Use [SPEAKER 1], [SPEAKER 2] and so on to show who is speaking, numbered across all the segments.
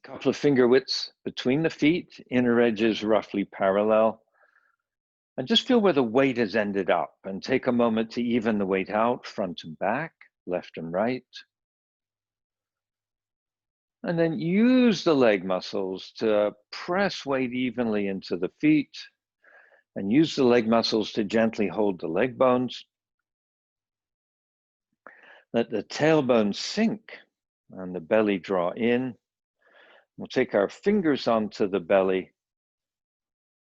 [SPEAKER 1] Couple of finger widths between the feet, inner edges roughly parallel. And just feel where the weight has ended up and take a moment to even the weight out, front and back, left and right. And then use the leg muscles to press weight evenly into the feet and use the leg muscles to gently hold the leg bones. Let the tailbone sink and the belly draw in. We'll take our fingers onto the belly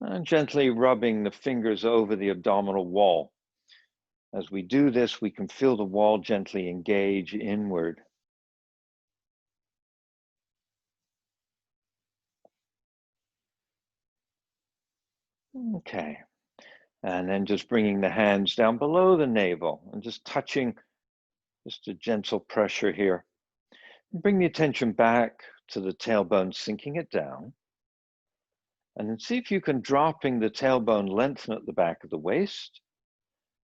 [SPEAKER 1] and gently rubbing the fingers over the abdominal wall. As we do this, we can feel the wall gently engage inward. Okay, and then just bringing the hands down below the navel and just touching, just a gentle pressure here. Bring the attention back to the tailbone, sinking it down. And then see if you can, dropping the tailbone, lengthen at the back of the waist.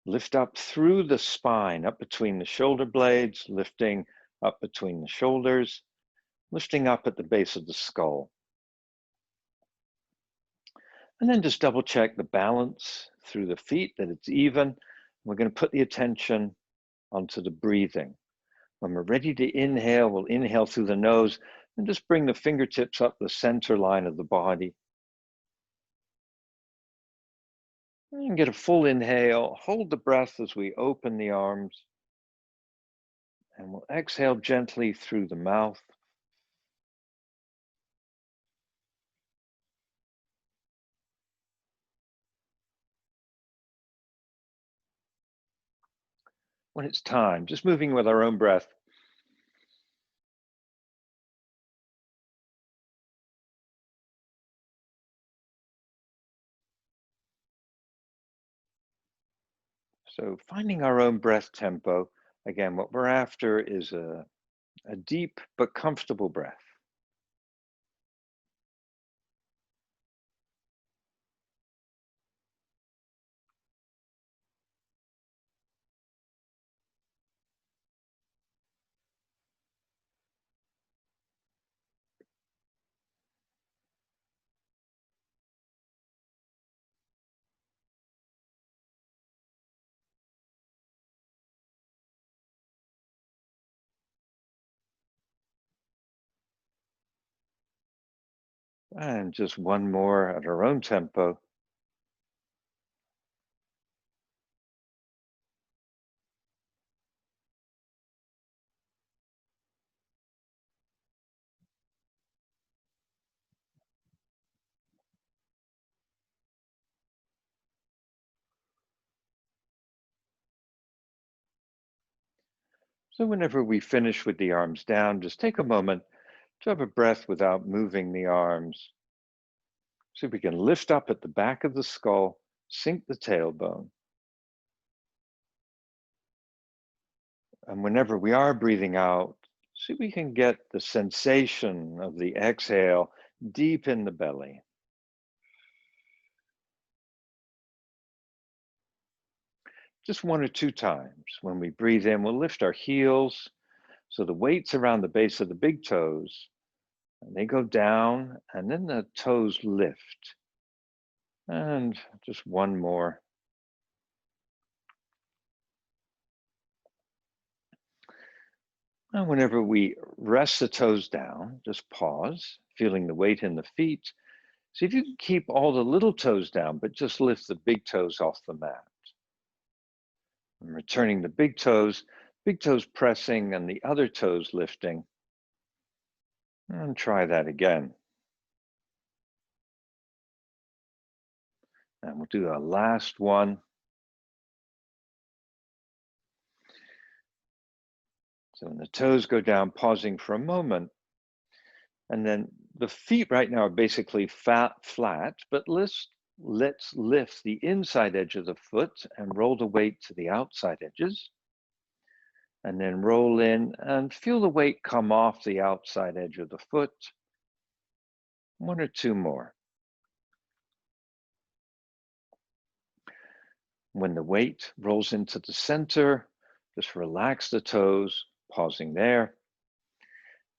[SPEAKER 1] Lift up through the spine, up between the shoulder blades, lifting up between the shoulders, lifting up at the base of the skull. And then just double check the balance through the feet, that it's even. We're going to put the attention onto the breathing. When we're ready to inhale, we'll inhale through the nose and just bring the fingertips up the center line of the body. And get a full inhale, hold the breath as we open the arms. And we'll exhale gently through the mouth. When it's time, just moving with our own breath. So finding our own breath tempo. Again, what we're after is a deep but comfortable breath. And just one more at our own tempo. So whenever we finish with the arms down, just take a moment to have a breath without moving the arms. So we can lift up at the back of the skull, sink the tailbone. And whenever we are breathing out, see if we can get the sensation of the exhale deep in the belly. Just one or two times. When we breathe in, we'll lift our heels so the weight's around the base of the big toes. And they go down, and then the toes lift. And just one more. And whenever we rest the toes down, just pause, feeling the weight in the feet. See if you can keep all the little toes down, but just lift the big toes off the mat. And returning the big toes pressing and the other toes lifting. And try that again. And we'll do a last one. So when the toes go down, pausing for a moment. And then the feet right now are basically flat, but let's lift the inside edge of the foot and roll the weight to the outside edges. And then roll in and feel the weight come off the outside edge of the foot. One or two more. When the weight rolls into the center, just relax the toes, pausing there.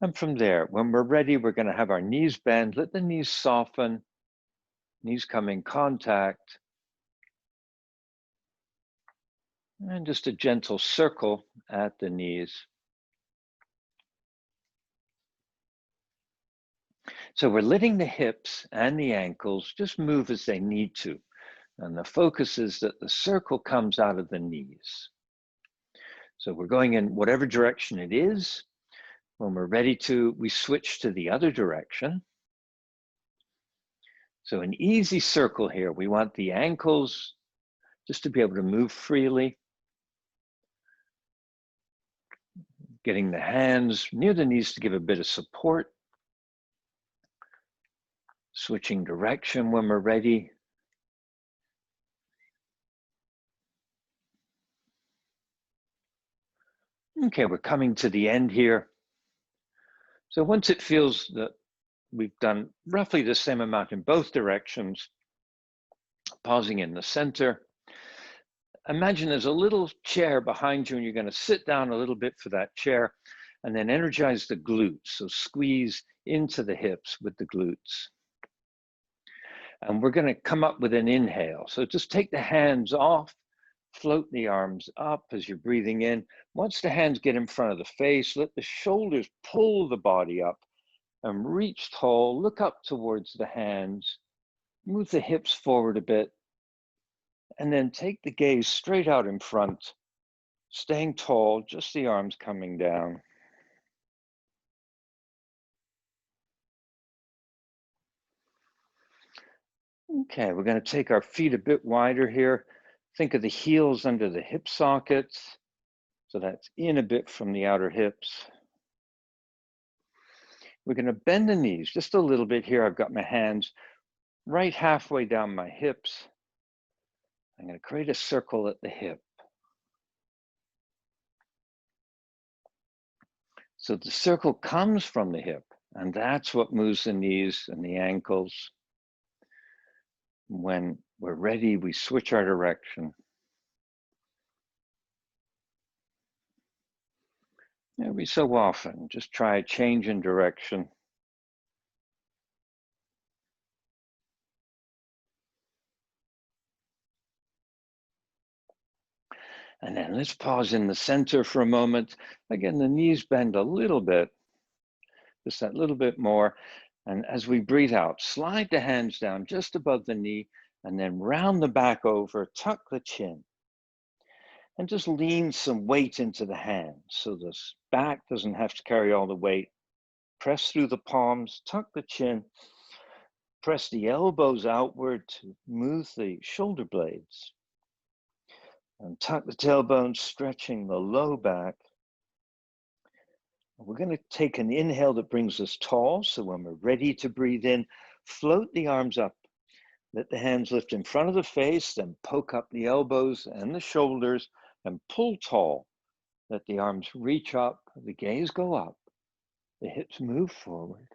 [SPEAKER 1] And from there, when we're ready, we're going to have our knees bend. Let the knees soften, knees come in contact. And just a gentle circle at the knees. So we're letting the hips and the ankles just move as they need to. And the focus is that the circle comes out of the knees. So we're going in whatever direction it is. When we're ready to, we switch to the other direction. So an easy circle here. We want the ankles just to be able to move freely. Getting the hands near the knees to give a bit of support. Switching direction when we're ready. Okay, we're coming to the end here. So once it feels that we've done roughly the same amount in both directions, pausing in the center, imagine there's a little chair behind you and you're going to sit down a little bit for that chair and then energize the glutes. So squeeze into the hips with the glutes. And we're going to come up with an inhale. So just take the hands off. Float the arms up as you're breathing in. Once the hands get in front of the face, let the shoulders pull the body up and reach tall. Look up towards the hands. Move the hips forward a bit. And then take the gaze straight out in front, staying tall, just the arms coming down. Okay, we're going to take our feet a bit wider here. Think of the heels under the hip sockets. So that's in a bit from the outer hips. We're going to bend the knees just a little bit here. I've got my hands right halfway down my hips. I'm going to create a circle at the hip. So the circle comes from the hip, and that's what moves the knees and the ankles. When we're ready, we switch our direction. Every so often, just try a change in direction. And then let's pause in the center for a moment. Again, the knees bend a little bit, just that little bit more. And as we breathe out, slide the hands down just above the knee and then round the back over, tuck the chin. And just lean some weight into the hands so this back doesn't have to carry all the weight. Press through the palms, tuck the chin, press the elbows outward to move the shoulder blades. And tuck the tailbone, stretching the low back. We're going to take an inhale that brings us tall. So when we're ready to breathe in, float the arms up. Let the hands lift in front of the face, then poke up the elbows and the shoulders and pull tall. Let the arms reach up, the gaze go up, the hips move forward.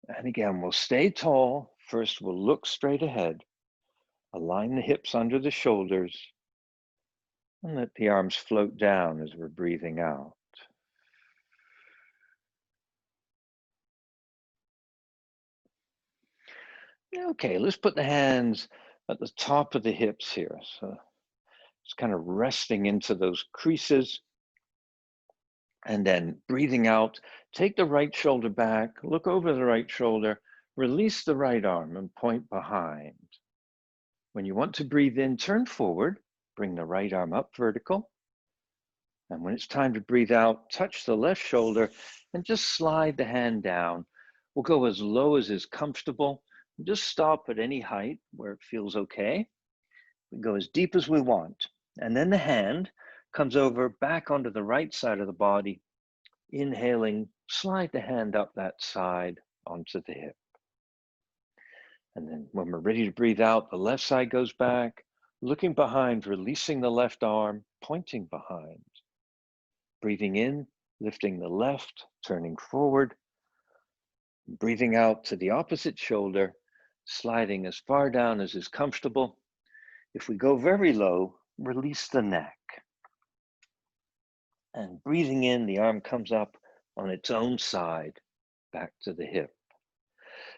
[SPEAKER 1] And again, we'll stay tall. First, we'll look straight ahead. Align the hips under the shoulders. And let the arms float down as we're breathing out. Okay, let's put the hands at the top of the hips here. So it's kind of resting into those creases. And then breathing out, take the right shoulder back, look over the right shoulder, release the right arm and point behind. When you want to breathe in, turn forward, bring the right arm up vertical. And when it's time to breathe out, touch the left shoulder and just slide the hand down. We'll go as low as is comfortable. Just stop at any height where it feels okay. We go as deep as we want. And then the hand comes over back onto the right side of the body. Inhaling, slide the hand up that side onto the hip. And then when we're ready to breathe out, the left side goes back, looking behind, releasing the left arm, pointing behind. Breathing in, lifting the left, turning forward. Breathing out to the opposite shoulder, sliding as far down as is comfortable. If we go very low, release the neck. And breathing in, the arm comes up on its own side back to the hip.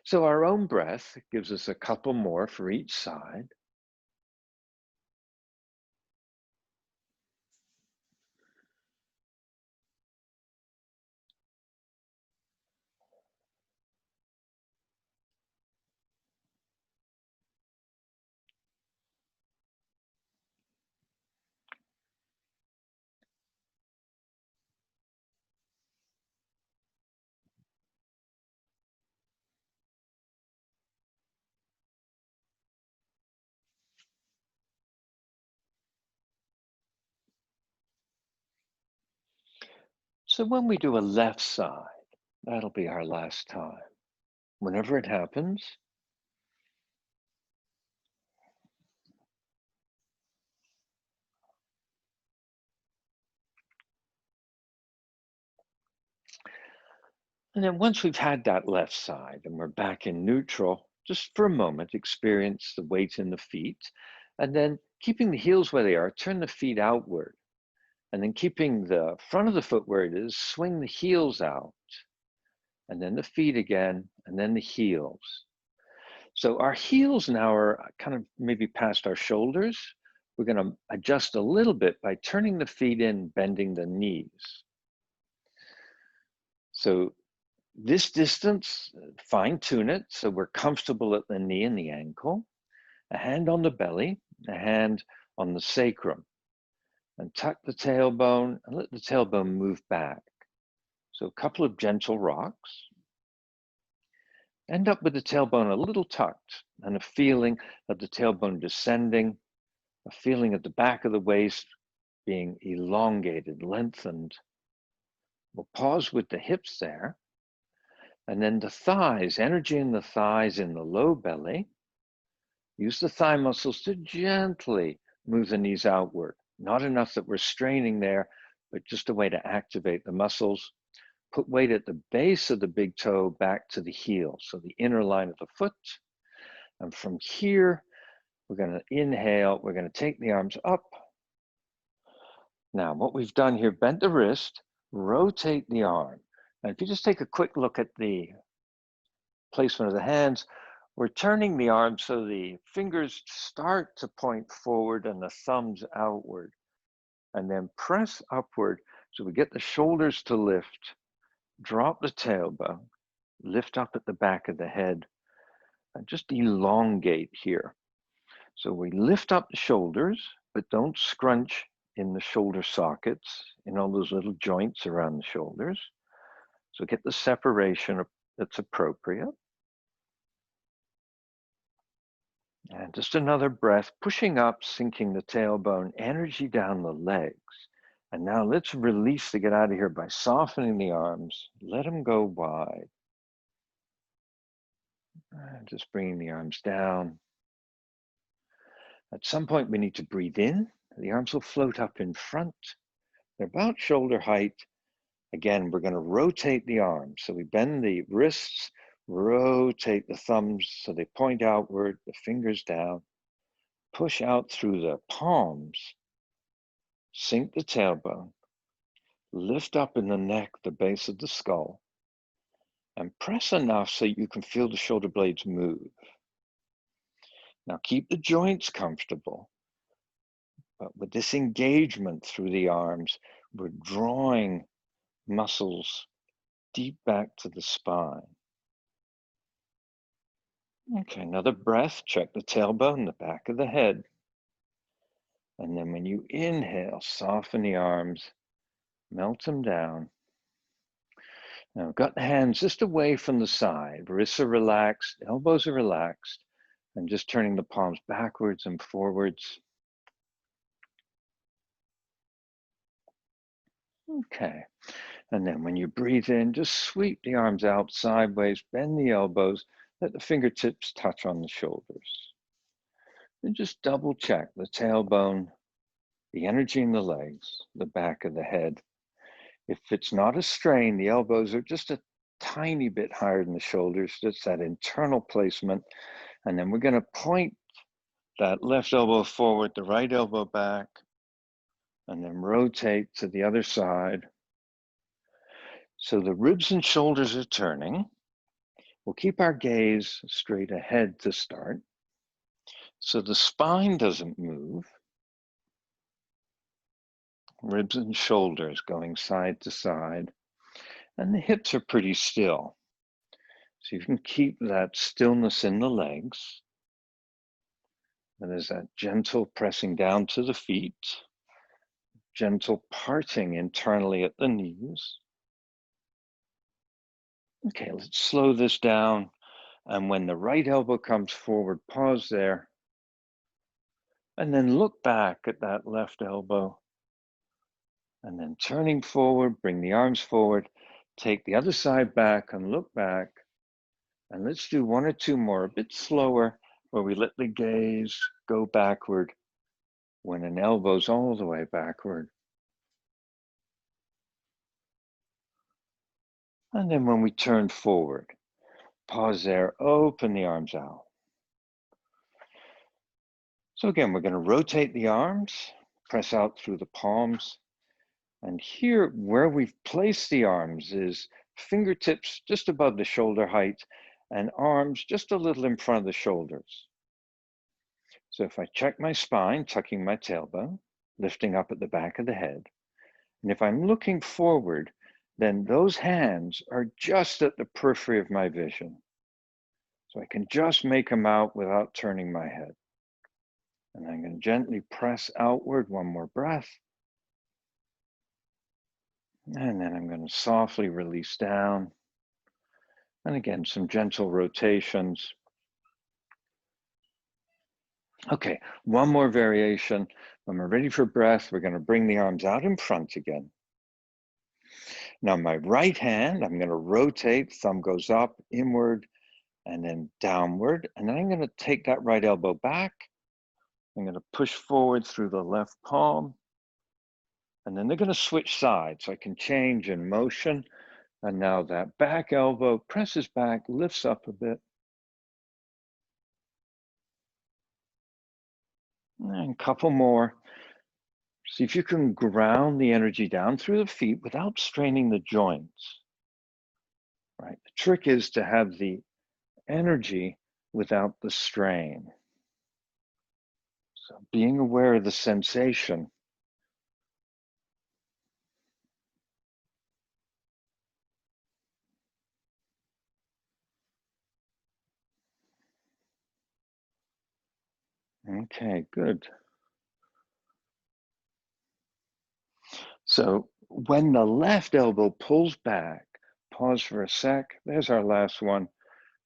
[SPEAKER 1] So our own breath gives us a couple more for each side. So when we do a left side, that'll be our last time. Whenever it happens, and then once we've had that left side and we're back in neutral, just for a moment, experience the weight in the feet, and then keeping the heels where they are, turn the feet outward. And then keeping the front of the foot where it is, swing the heels out, and then the feet again, and then the heels. So our heels now are kind of maybe past our shoulders. We're going to adjust a little bit by turning the feet in, bending the knees. So this distance, fine tune it so we're comfortable at the knee and the ankle. A hand on the belly, a hand on the sacrum. And tuck the tailbone and let the tailbone move back. So a couple of gentle rocks. End up with the tailbone a little tucked and a feeling of the tailbone descending, a feeling at the back of the waist being elongated, lengthened. We'll pause with the hips there. And then the thighs, energy in the thighs in the low belly. Use the thigh muscles to gently move the knees outward. Not enough that we're straining there, but just a way to activate the muscles. Put weight at the base of the big toe back to the heel, so the inner line of the foot. And from here, we're going to inhale. We're going to take the arms up. Now, what we've done here, bent the wrist, rotate the arm. And if you just take a quick look at the placement of the hands, we're turning the arm so the fingers start to point forward and the thumbs outward. And then press upward so we get the shoulders to lift. Drop the tailbone, lift up at the back of the head, and just elongate here. So we lift up the shoulders, but don't scrunch in the shoulder sockets, in all those little joints around the shoulders. So get the separation that's appropriate. And just another breath, pushing up, sinking the tailbone, energy down the legs. And now let's release to get out of here by softening the arms. Let them go wide. And just bringing the arms down. At some point, we need to breathe in. The arms will float up in front. They're about shoulder height. Again, we're going to rotate the arms. So we bend the wrists, rotate the thumbs so they point outward, the fingers down. Push out through the palms. Sink the tailbone. Lift up in the neck, the base of the skull. And press enough so you can feel the shoulder blades move. Now keep the joints comfortable. But with this engagement through the arms, we're drawing muscles deep back to the spine. Okay, another breath. Check the tailbone, the back of the head. And then when you inhale, soften the arms, melt them down. Now, I've got the hands just away from the side. Wrists are relaxed, elbows are relaxed, and just turning the palms backwards and forwards. Okay, and then when you breathe in, just sweep the arms out sideways, bend the elbows, let the fingertips touch on the shoulders. And just double check the tailbone, the energy in the legs, the back of the head. If it's not a strain, the elbows are just a tiny bit higher than the shoulders, just that internal placement. And then we're going to point that left elbow forward, the right elbow back, and then rotate to the other side. So the ribs and shoulders are turning. We'll keep our gaze straight ahead to start. So the spine doesn't move. Ribs and shoulders going side to side. And the hips are pretty still. So you can keep that stillness in the legs. And there's that gentle pressing down to the feet. Gentle parting internally at the knees. Okay, let's slow this down. And when the right elbow comes forward, pause there. And then look back at that left elbow. And then turning forward, bring the arms forward. Take the other side back and look back. And let's do one or two more, a bit slower, where we let the gaze go backward when an elbow's all the way backward. And then when we turn forward, pause there, open the arms out. So again, we're going to rotate the arms, press out through the palms. And here, where we've placed the arms is fingertips just above the shoulder height and arms just a little in front of the shoulders. So if I check my spine, tucking my tailbone, lifting up at the back of the head, and if I'm looking forward, then those hands are just at the periphery of my vision. So I can just make them out without turning my head. And I'm going to gently press outward, one more breath. And then I'm going to softly release down. And again, some gentle rotations. Okay, one more variation. When we're ready for breath, we're going to bring the arms out in front again. Now my right hand, I'm going to rotate, thumb goes up, inward, and then downward. And then I'm going to take that right elbow back. I'm going to push forward through the left palm. And then they're going to switch sides. So I can change in motion. And now that back elbow presses back, lifts up a bit. And a couple more. See if you can ground the energy down through the feet without straining the joints. Right. The trick is to have the energy without the strain. So being aware of the sensation. Okay, good. So when the left elbow pulls back, pause for a sec. There's our last one.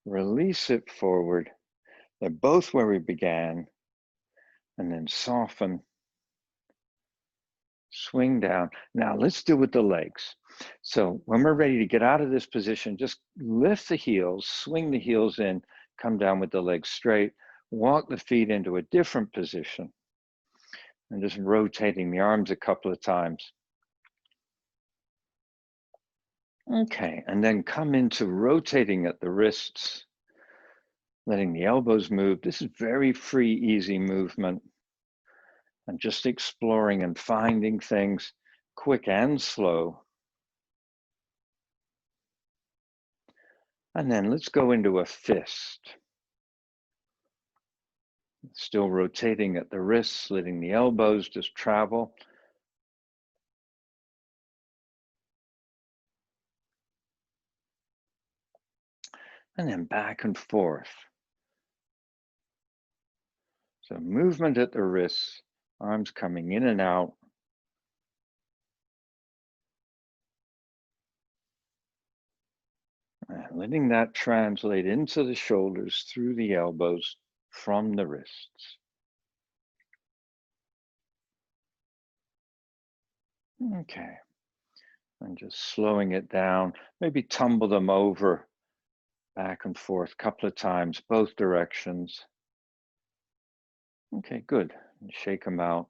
[SPEAKER 1] Release it forward. They're both where we began. And then soften. Swing down. Now let's do with the legs. So when we're ready to get out of this position, just lift the heels, swing the heels in, come down with the legs straight, walk the feet into a different position, and just rotating the arms a couple of times. Okay, and then come into rotating at the wrists, letting the elbows move. This is very free, easy movement. And just exploring and finding things quick and slow. And then let's go into a fist. Still rotating at the wrists, letting the elbows just travel. And then back and forth. So movement at the wrists, arms coming in and out. And letting that translate into the shoulders through the elbows from the wrists. Okay. And just slowing it down, maybe tumble them over back and forth a couple of times, both directions. Okay, good. And shake them out.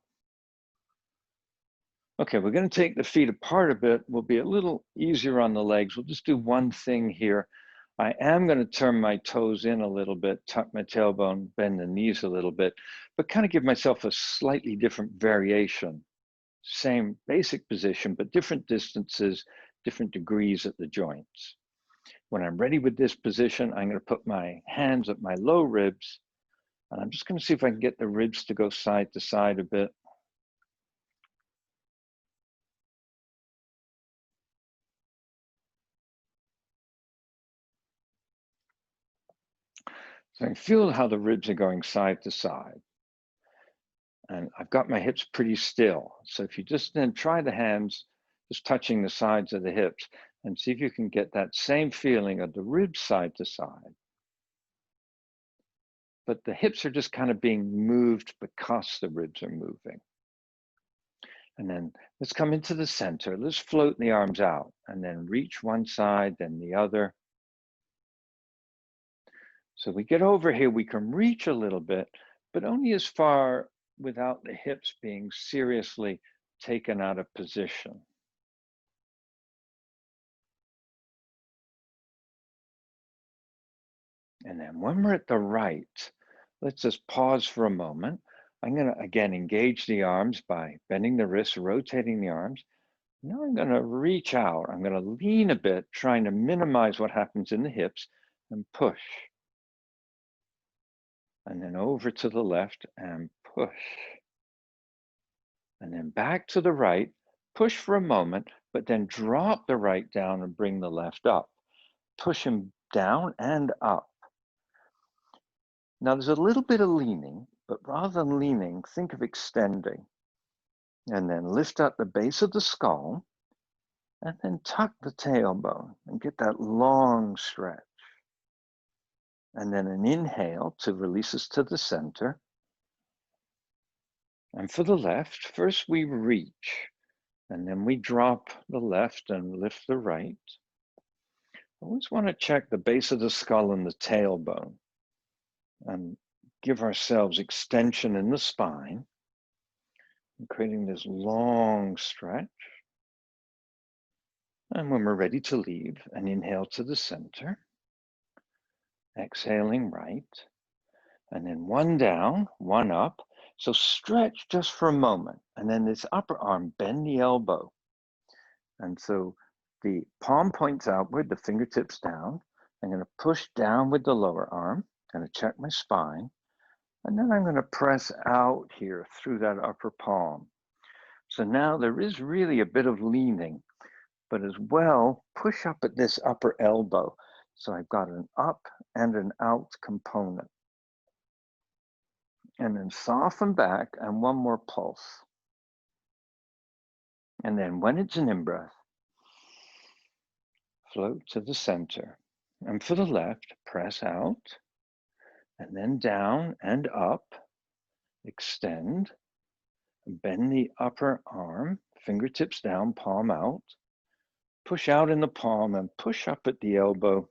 [SPEAKER 1] Okay, we're going to take the feet apart a bit. We'll be a little easier on the legs. We'll just do one thing here. I am going to turn my toes in a little bit, tuck my tailbone, bend the knees a little bit, but kind of give myself a slightly different variation. Same basic position, but different distances, different degrees at the joints. When I'm ready with this position, I'm going to put my hands at my low ribs, and I'm just going to see if I can get the ribs to go side to side a bit. So I feel how the ribs are going side to side. And I've got my hips pretty still. So if you just then try the hands, just touching the sides of the hips, and see if you can get that same feeling of the ribs side to side. But the hips are just kind of being moved because the ribs are moving. And then let's come into the center. Let's float the arms out and then reach one side, then the other. So we get over here, we can reach a little bit, but only as far without the hips being seriously taken out of position. And then when we're at the right, let's just pause for a moment. I'm going to, again, engage the arms by bending the wrists, rotating the arms. Now I'm going to reach out. I'm going to lean a bit, trying to minimize what happens in the hips and push. And then over to the left and push. And then back to the right, push for a moment, but then drop the right down and bring the left up. Push him down and up. Now there's a little bit of leaning, but rather than leaning, think of extending. And then lift up the base of the skull, and then tuck the tailbone and get that long stretch. And then an inhale to release us to the center. And for the left, first we reach, and then we drop the left and lift the right. Always want to check the base of the skull and the tailbone and give ourselves extension in the spine, and creating this long stretch. And when we're ready to leave, an inhale to the center, exhaling right, and then one down, one up. So stretch just for a moment, and then this upper arm, bend the elbow. And so the palm points outward, the fingertips down. I'm going to push down with the lower arm. I'm going to check my spine. And then I'm going to press out here through that upper palm. So now there is really a bit of leaning, but as well, push up at this upper elbow. So I've got an up and an out component. And then soften back and one more pulse. And then when it's an in-breath, float to the center. And for the left, press out, and then down and up, extend, bend the upper arm, fingertips down, palm out, push out in the palm and push up at the elbow,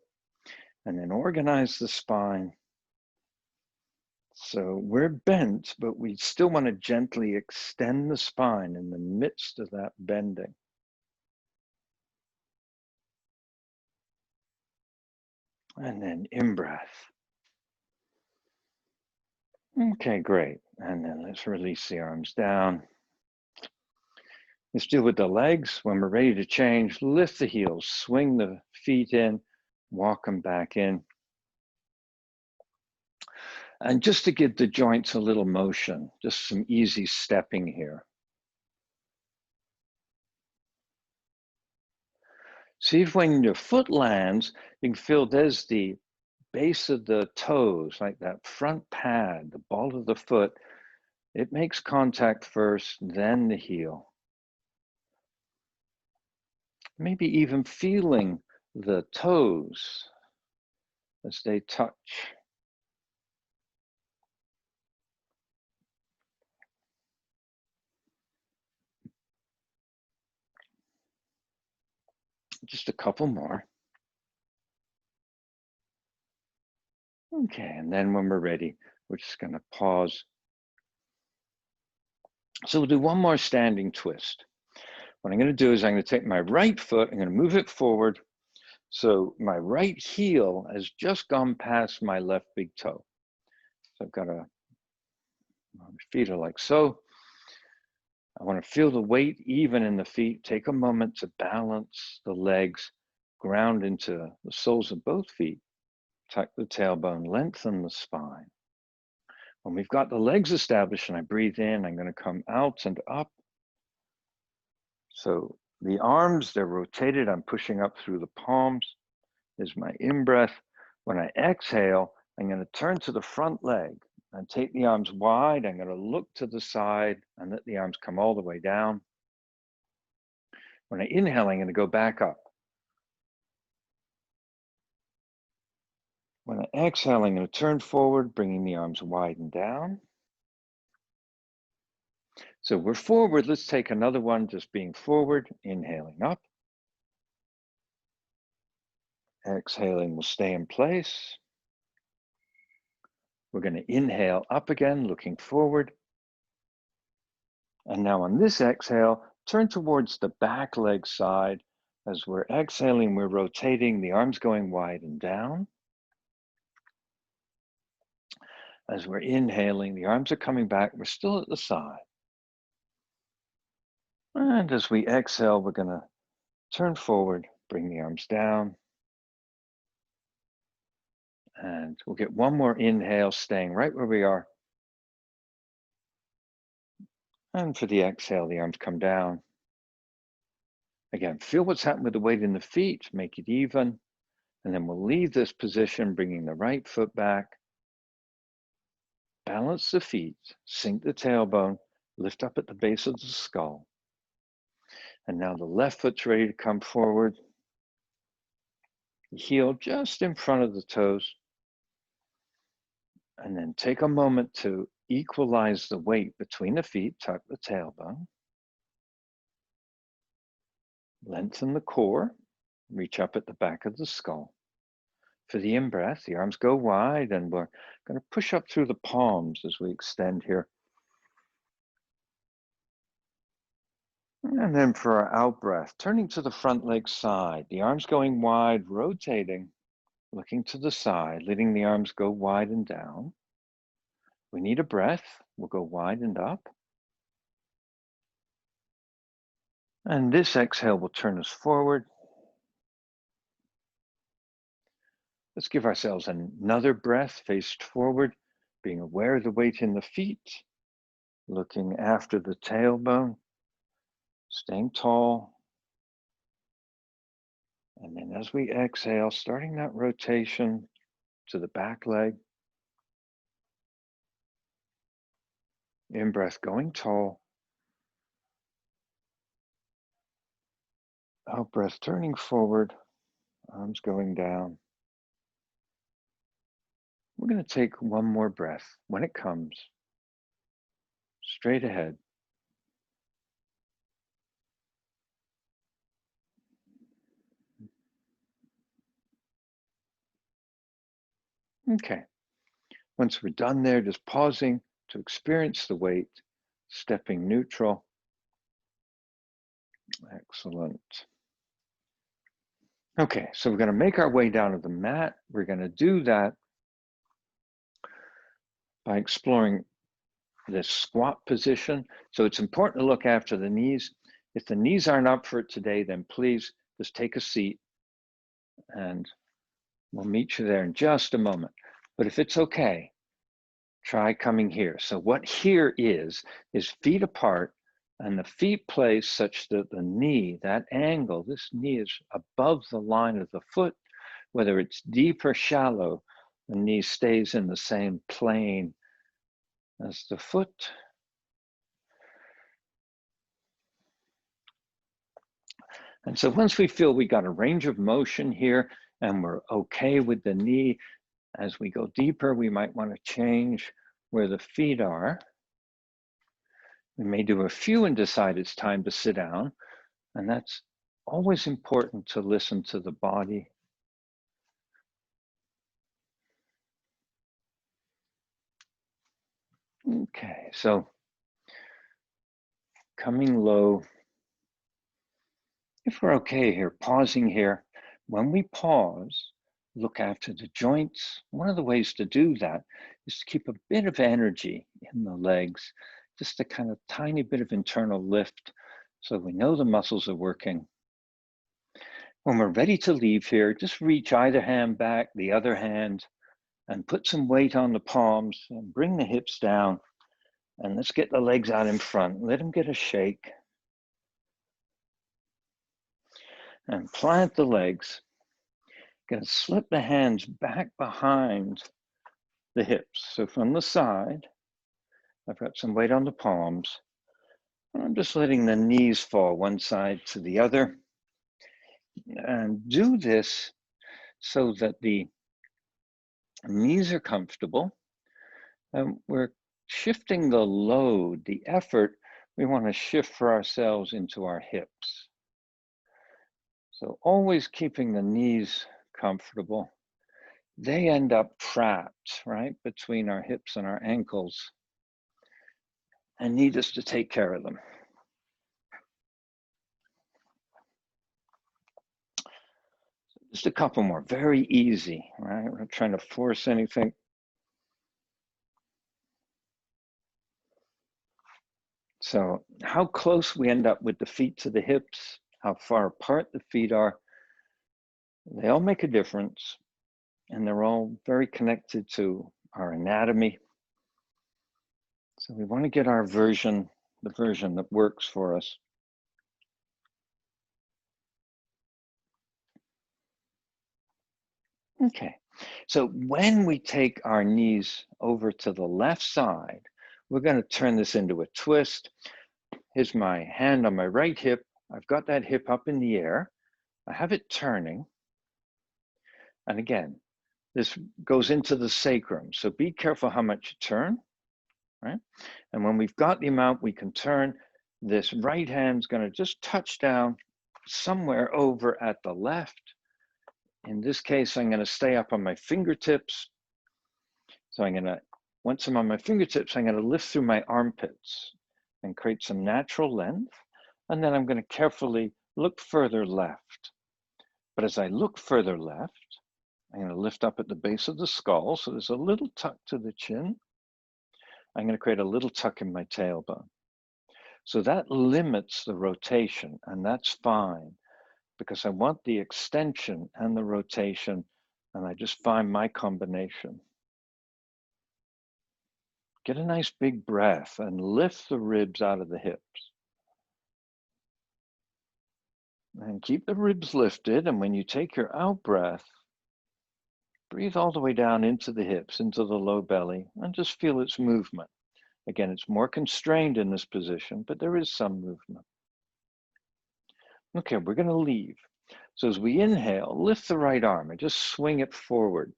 [SPEAKER 1] and then organize the spine. So we're bent, but we still want to gently extend the spine in the midst of that bending. And then in-breath. Okay, great. And then let's release the arms down. Let's deal with the legs. When we're ready to change, lift the heels, swing the feet in, walk them back in. And just to give the joints a little motion, just some easy stepping here. See if when your foot lands, you can feel there's the base of the toes, like that front pad, the ball of the foot. It makes contact first, then the heel. Maybe even feeling the toes as they touch. Just a couple more. Okay, and then when we're ready, we're just going to pause. So we'll do one more standing twist. What I'm going to do is I'm going to take my right foot, I'm going to move it forward. So my right heel has just gone past my left big toe. So I've got my feet are like so. I want to feel the weight even in the feet. Take a moment to balance the legs, ground into the soles of both feet. Tuck the tailbone, lengthen the spine. When we've got the legs established and I breathe in, I'm going to come out and up. So the arms, they're rotated. I'm pushing up through the palms. Is my in-breath. When I exhale, I'm going to turn to the front leg and take the arms wide. I'm going to look to the side and let the arms come all the way down. When I inhale, I'm going to go back up. When I exhale, I'm going to turn forward, bringing the arms wide and down. So we're forward. Let's take another one, just being forward, inhaling up. Exhaling, we'll stay in place. We're going to inhale up again, looking forward. And now on this exhale, turn towards the back leg side. As we're exhaling, we're rotating, the arms going wide and down. As we're inhaling, the arms are coming back. We're still at the side. And as we exhale, we're going to turn forward, bring the arms down. And we'll get one more inhale, staying right where we are. And for the exhale, the arms come down. Again, feel what's happened with the weight in the feet, make it even. And then we'll leave this position, bringing the right foot back. Balance the feet, sink the tailbone, lift up at the base of the skull. And now the left foot's ready to come forward. The heel just in front of the toes. And then take a moment to equalize the weight between the feet, tuck the tailbone. Lengthen the core, reach up at the back of the skull. For the in-breath, the arms go wide and we're going to push up through the palms as we extend here. And then for our out-breath, turning to the front leg side, the arms going wide, rotating, looking to the side, letting the arms go wide and down. We need a breath. We'll go wide and up. And this exhale will turn us forward. Let's give ourselves another breath, faced forward, being aware of the weight in the feet, looking after the tailbone, staying tall. And then as we exhale, starting that rotation to the back leg. In-breath, going tall. Out-breath, turning forward, arms going down. We're going to take one more breath when it comes, straight ahead. Okay. Once we're done there, just pausing to experience the weight, stepping neutral. Excellent. Okay, so we're going to make our way down to the mat. We're going to do that by exploring this squat position. So it's important to look after the knees. If the knees aren't up for it today, then please just take a seat and we'll meet you there in just a moment. But if it's okay, try coming here. So what here is feet apart and the feet placed such that the knee, that angle, this knee is above the line of the foot. Whether it's deep or shallow, the knee stays in the same plane as the foot. And so once we feel we got a range of motion here and we're okay with the knee, as we go deeper, we might want to change where the feet are. We may do a few and decide it's time to sit down. And that's always important to listen to the body. Okay, so coming low. If we're okay here, pausing here, when we pause, look after the joints. One of the ways to do that is to keep a bit of energy in the legs, just a kind of tiny bit of internal lift so we know the muscles are working. When we're ready to leave here, just reach either hand back, the other hand, and put some weight on the palms and bring the hips down. And let's get the legs out in front. Let them get a shake. And plant the legs. Gonna slip the hands back behind the hips. So from the side, I've got some weight on the palms. And I'm just letting the knees fall one side to the other. And do this so that the knees are comfortable. And we're shifting the load, the effort we want to shift for ourselves into our hips. So always keeping the knees comfortable. They end up trapped, right, between our hips and our ankles and need us to take care of them. Just a couple more, very easy, right? We're not trying to force anything. So how close we end up with the feet to the hips, how far apart the feet are, they all make a difference. And they're all very connected to our anatomy. So we want to get our version, the version that works for us. Okay, so when we take our knees over to the left side, we're going to turn this into a twist. Here's my hand on my right hip. I've got that hip up in the air. I have it turning. And again, this goes into the sacrum. So be careful how much you turn, right? And when we've got the amount we can turn, this right hand's going to just touch down somewhere over at the left. In this case, I'm going to stay up on my fingertips. So I'm going to, once I'm on my fingertips, I'm going to lift through my armpits and create some natural length. And then I'm going to carefully look further left. But as I look further left, I'm going to lift up at the base of the skull. So there's a little tuck to the chin. I'm going to create a little tuck in my tailbone. So that limits the rotation, and that's fine because I want the extension and the rotation, and I just find my combination. Get a nice big breath and lift the ribs out of the hips. And keep the ribs lifted, and when you take your out breath, breathe all the way down into the hips, into the low belly, and just feel its movement. Again, it's more constrained in this position, but there is some movement. Okay, we're going to leave. So as we inhale, lift the right arm and just swing it forward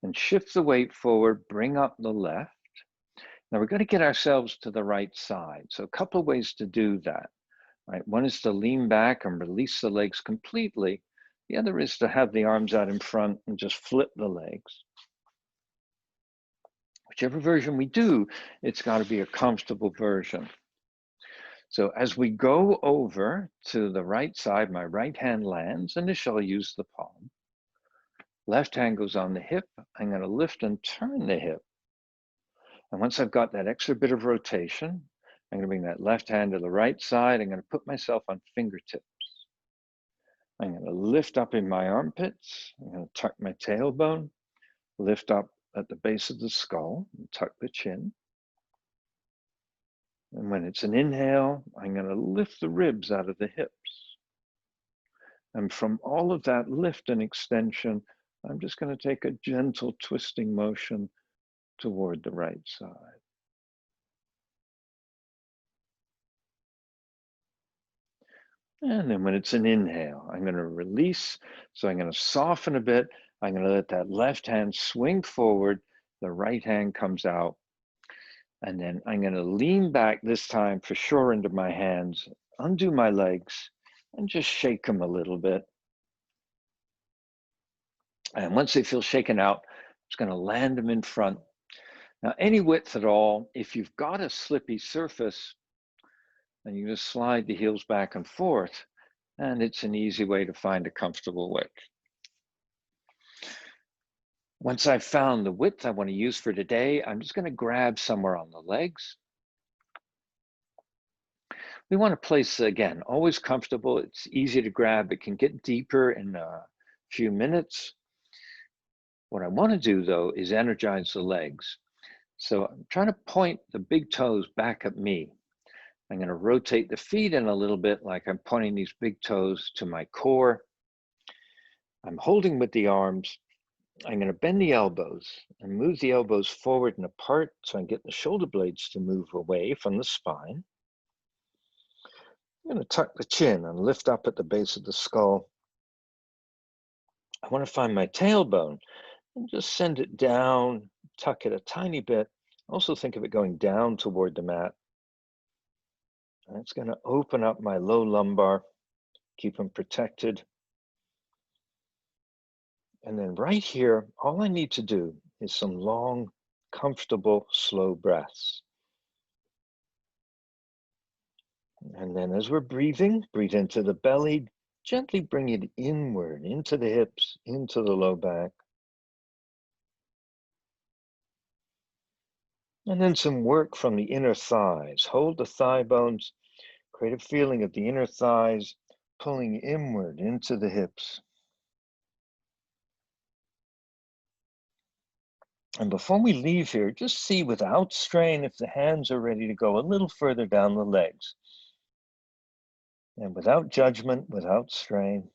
[SPEAKER 1] and shift the weight forward, bring up the left. Now we're going to get ourselves to the right side. So a couple of ways to do that, right? One is to lean back and release the legs completely. The other is to have the arms out in front and just flip the legs. Whichever version we do, it's got to be a comfortable version. So as we go over to the right side, my right hand lands. Initially, I'll use the palm. Left hand goes on the hip. I'm going to lift and turn the hip. And once I've got that extra bit of rotation, I'm going to bring that left hand to the right side. I'm going to put myself on fingertips. I'm going to lift up in my armpits. I'm going to tuck my tailbone, lift up at the base of the skull, and tuck the chin. And when it's an inhale, I'm going to lift the ribs out of the hips. And from all of that lift and extension, I'm just going to take a gentle twisting motion toward the right side. And then when it's an inhale, I'm going to release. So I'm going to soften a bit. I'm going to let that left hand swing forward. The right hand comes out. And then I'm going to lean back this time for sure into my hands, undo my legs, and just shake them a little bit. And once they feel shaken out, I'm just going to land them in front. Now, any width at all, if you've got a slippy surface, then you just slide the heels back and forth, and it's an easy way to find a comfortable width. Once I've found the width I want to use for today, I'm just going to grab somewhere on the legs. We want to place, again, always comfortable. It's easy to grab. It can get deeper in a few minutes. What I want to do, though, is energize the legs. So I'm trying to point the big toes back at me. I'm going to rotate the feet in a little bit, like I'm pointing these big toes to my core. I'm holding with the arms. I'm going to bend the elbows and move the elbows forward and apart so I can get the shoulder blades to move away from the spine. I'm going to tuck the chin and lift up at the base of the skull. I want to find my tailbone and just send it down, tuck it a tiny bit. Also think of it going down toward the mat. And it's going to open up my low lumbar, keep them protected. And then right here, all I need to do is some long, comfortable, slow breaths. And then as we're breathing, breathe into the belly, gently bring it inward, into the hips, into the low back. And then some work from the inner thighs. Hold the thigh bones, create a feeling of the inner thighs pulling inward into the hips. And before we leave here, just see without strain if the hands are ready to go a little further down the legs. And without judgment, without strain.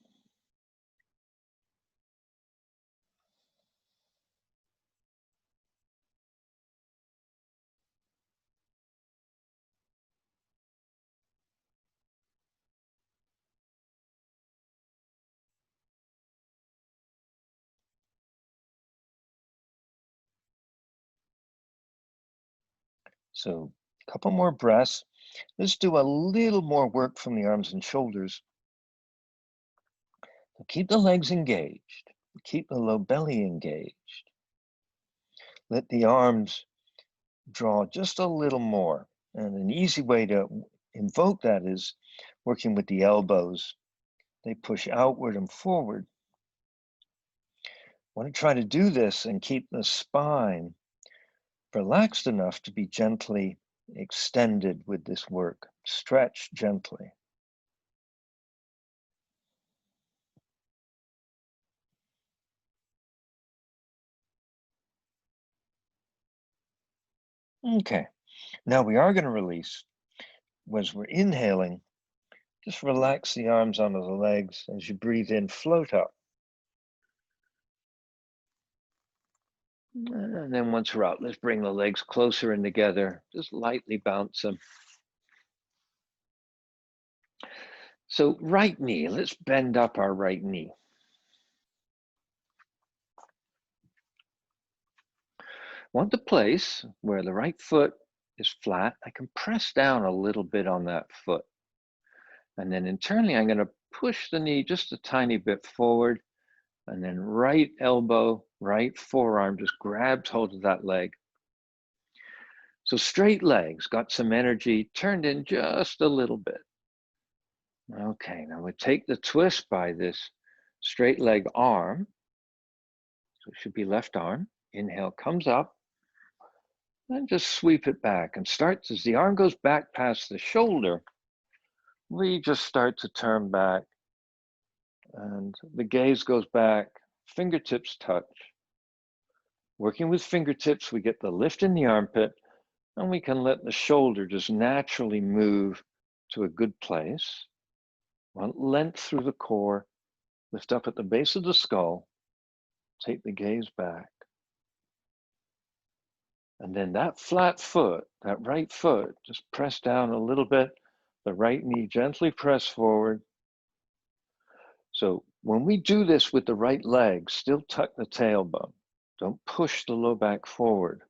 [SPEAKER 1] So a couple more breaths. Let's do a little more work from the arms and shoulders. So keep the legs engaged. Keep the low belly engaged. Let the arms draw just a little more. And an easy way to invoke that is working with the elbows. They push outward and forward. I want to try to do this and keep the spine relaxed enough to be gently extended with this work. Stretch gently. Okay, now we are going to release. As we're inhaling, just relax the arms under the legs. As you breathe in, float up. And then once we're out, let's bring the legs closer in together. Just lightly bounce them. So right knee, let's bend up our right knee. Want the place where the right foot is flat. I can press down a little bit on that foot. And then internally, I'm going to push the knee just a tiny bit forward. And then right elbow, right forearm just grabs hold of that leg. So straight legs, got some energy, turned in just a little bit. Okay, now we take the twist by this straight leg arm. So it should be left arm. Inhale comes up. And just sweep it back and starts as the arm goes back past the shoulder. We just start to turn back and the gaze goes back, fingertips touch. Working with fingertips, we get the lift in the armpit and we can let the shoulder just naturally move to a good place. Want length through the core, lift up at the base of the skull, take the gaze back. And then that flat foot, that right foot, just press down a little bit, the right knee gently press forward. So when we do this with the right leg, still tuck the tailbone. Don't push the low back forward.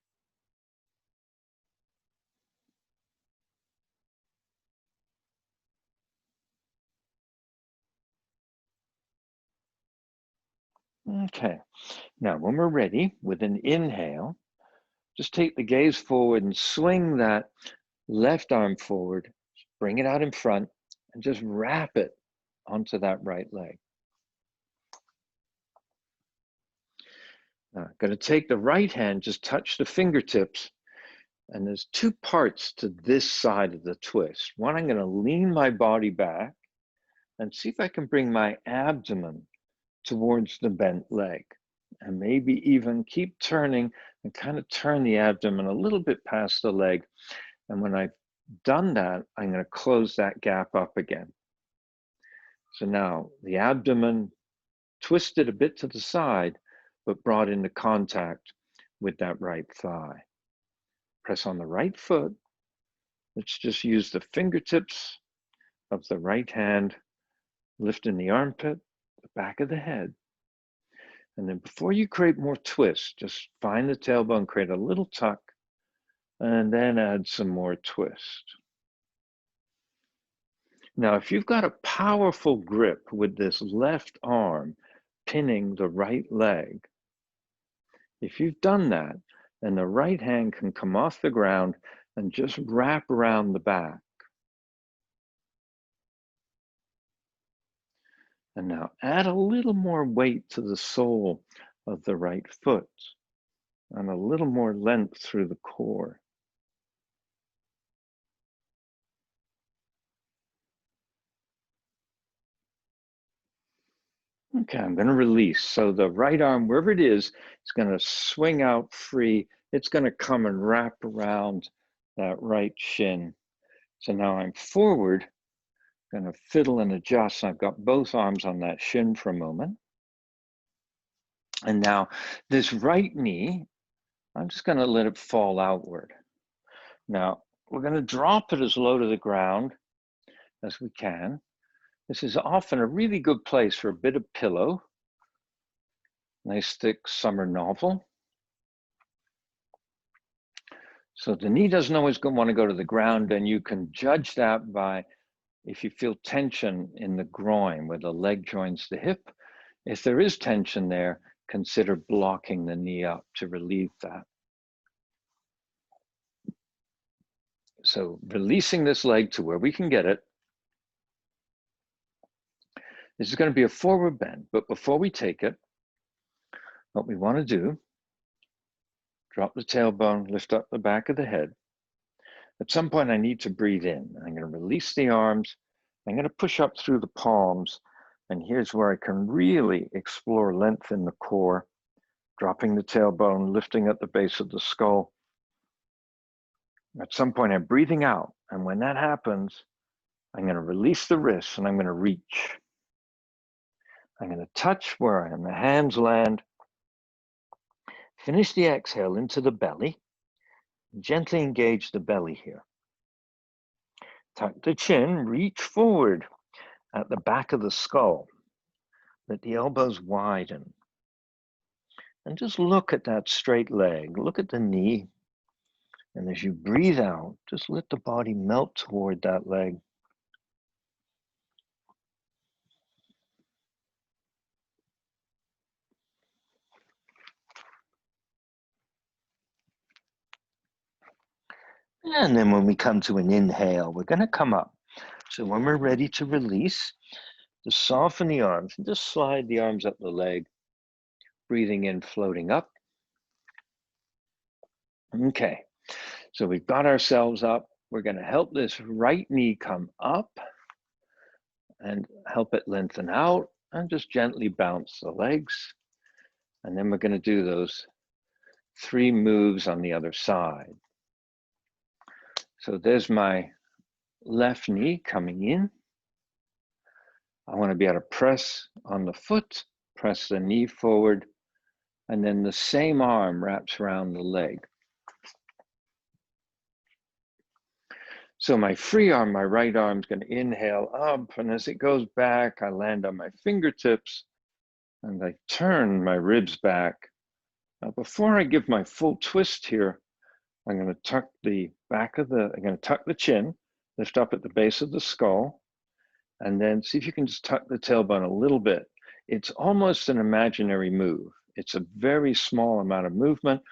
[SPEAKER 1] Okay, now when we're ready, with an inhale, just take the gaze forward and swing that left arm forward, bring it out in front, and just wrap it onto that right leg. Now, I'm going to take the right hand, just touch the fingertips, And there's two parts to this side of the twist. One, I'm going to lean my body back and see if I can bring my abdomen towards the bent leg, and maybe even keep turning and kind of turn the abdomen a little bit past the leg. And when I've done that, I'm going to close that gap up again. So now the abdomen twisted a bit to the side, but brought into contact with that right thigh. Press on the right foot. Let's just use the fingertips of the right hand, lifting the armpit, the back of the head. And then before you create more twists, just find the tailbone, create a little tuck, and then add some more twist. Now, if you've got a powerful grip with this left arm pinning the right leg, if you've done that, then the right hand can come off the ground and just wrap around the back. And now add a little more weight to the sole of the right foot and a little more length through the core. Okay, I'm going to release. So the right arm, wherever it is going to swing out free. It's going to come and wrap around that right shin. So now I'm forward, going to fiddle and adjust. I've got both arms on that shin for a moment. And now this right knee, I'm just going to let it fall outward. Now we're going to drop it as low to the ground as we can. This is often a really good place for a bit of pillow. Nice thick summer novel. So the knee doesn't always want to go to the ground, and you can judge that by if you feel tension in the groin where the leg joins the hip. If there is tension there, consider blocking the knee up to relieve that. So releasing this leg to where we can get it. This is going to be a forward bend, but before we take it, what we want to do, drop the tailbone, lift up the back of the head. At some point, I need to breathe in. I'm going to release the arms. I'm going to push up through the palms. And here's where I can really explore length in the core, dropping the tailbone, lifting at the base of the skull. At some point, I'm breathing out. And when that happens, I'm going to release the wrists and I'm going to reach. I'm going to touch where I am. The hands land. Finish the exhale into the belly. Gently engage the belly here. Tuck the chin, reach forward at the back of the skull. Let the elbows widen. And just look at that straight leg. Look at the knee. And as you breathe out, just let the body melt toward that leg. And then when we come to an inhale, we're going to come up. So when we're ready to release, just soften the arms and just slide the arms up the leg. Breathing in, floating up. Okay, so we've got ourselves up. We're going to help this right knee come up and help it lengthen out and just gently bounce the legs. And then we're going to do those 3 moves on the other side. So there's my left knee coming in. I want to be able to press on the foot, press the knee forward, and then the same arm wraps around the leg. So my free arm, my right arm is going to inhale up, and as it goes back, I land on my fingertips, and I turn my ribs back. Now, before I give my full twist here, I'm going to tuck the I'm going to tuck the chin, lift up at the base of the skull, and then see if you can just tuck the tailbone a little bit. It's almost an imaginary move. It's a very small amount of movement,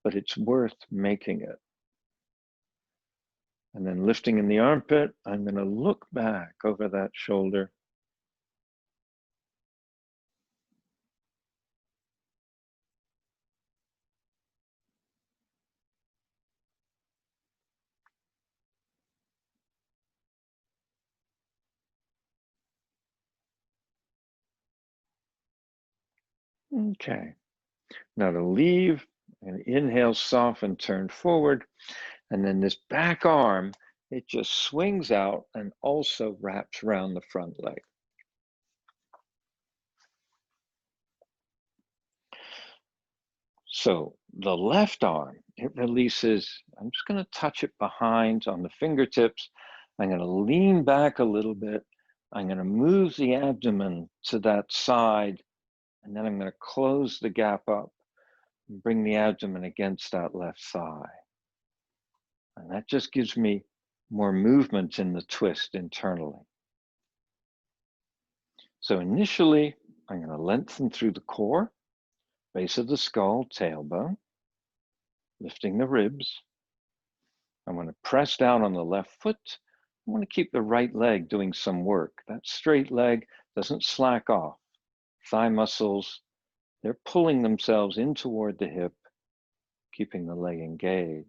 [SPEAKER 1] but it's worth making it. And then lifting in the armpit, I'm going to look back over that shoulder. Okay. Now to leave, and inhale, soften, turn forward. And then this back arm, it just swings out and also wraps around the front leg. So the left arm, it releases. I'm just going to touch it behind on the fingertips. I'm going to lean back a little bit. I'm going to move the abdomen to that side, and then I'm going to close the gap up and bring the abdomen against that left thigh. And that just gives me more movement in the twist internally. So initially, I'm going to lengthen through the core, base of the skull, tailbone, lifting the ribs. I'm going to press down on the left foot. I want to keep the right leg doing some work. That straight leg doesn't slack off. Thigh muscles, they're pulling themselves in toward the hip, keeping the leg engaged.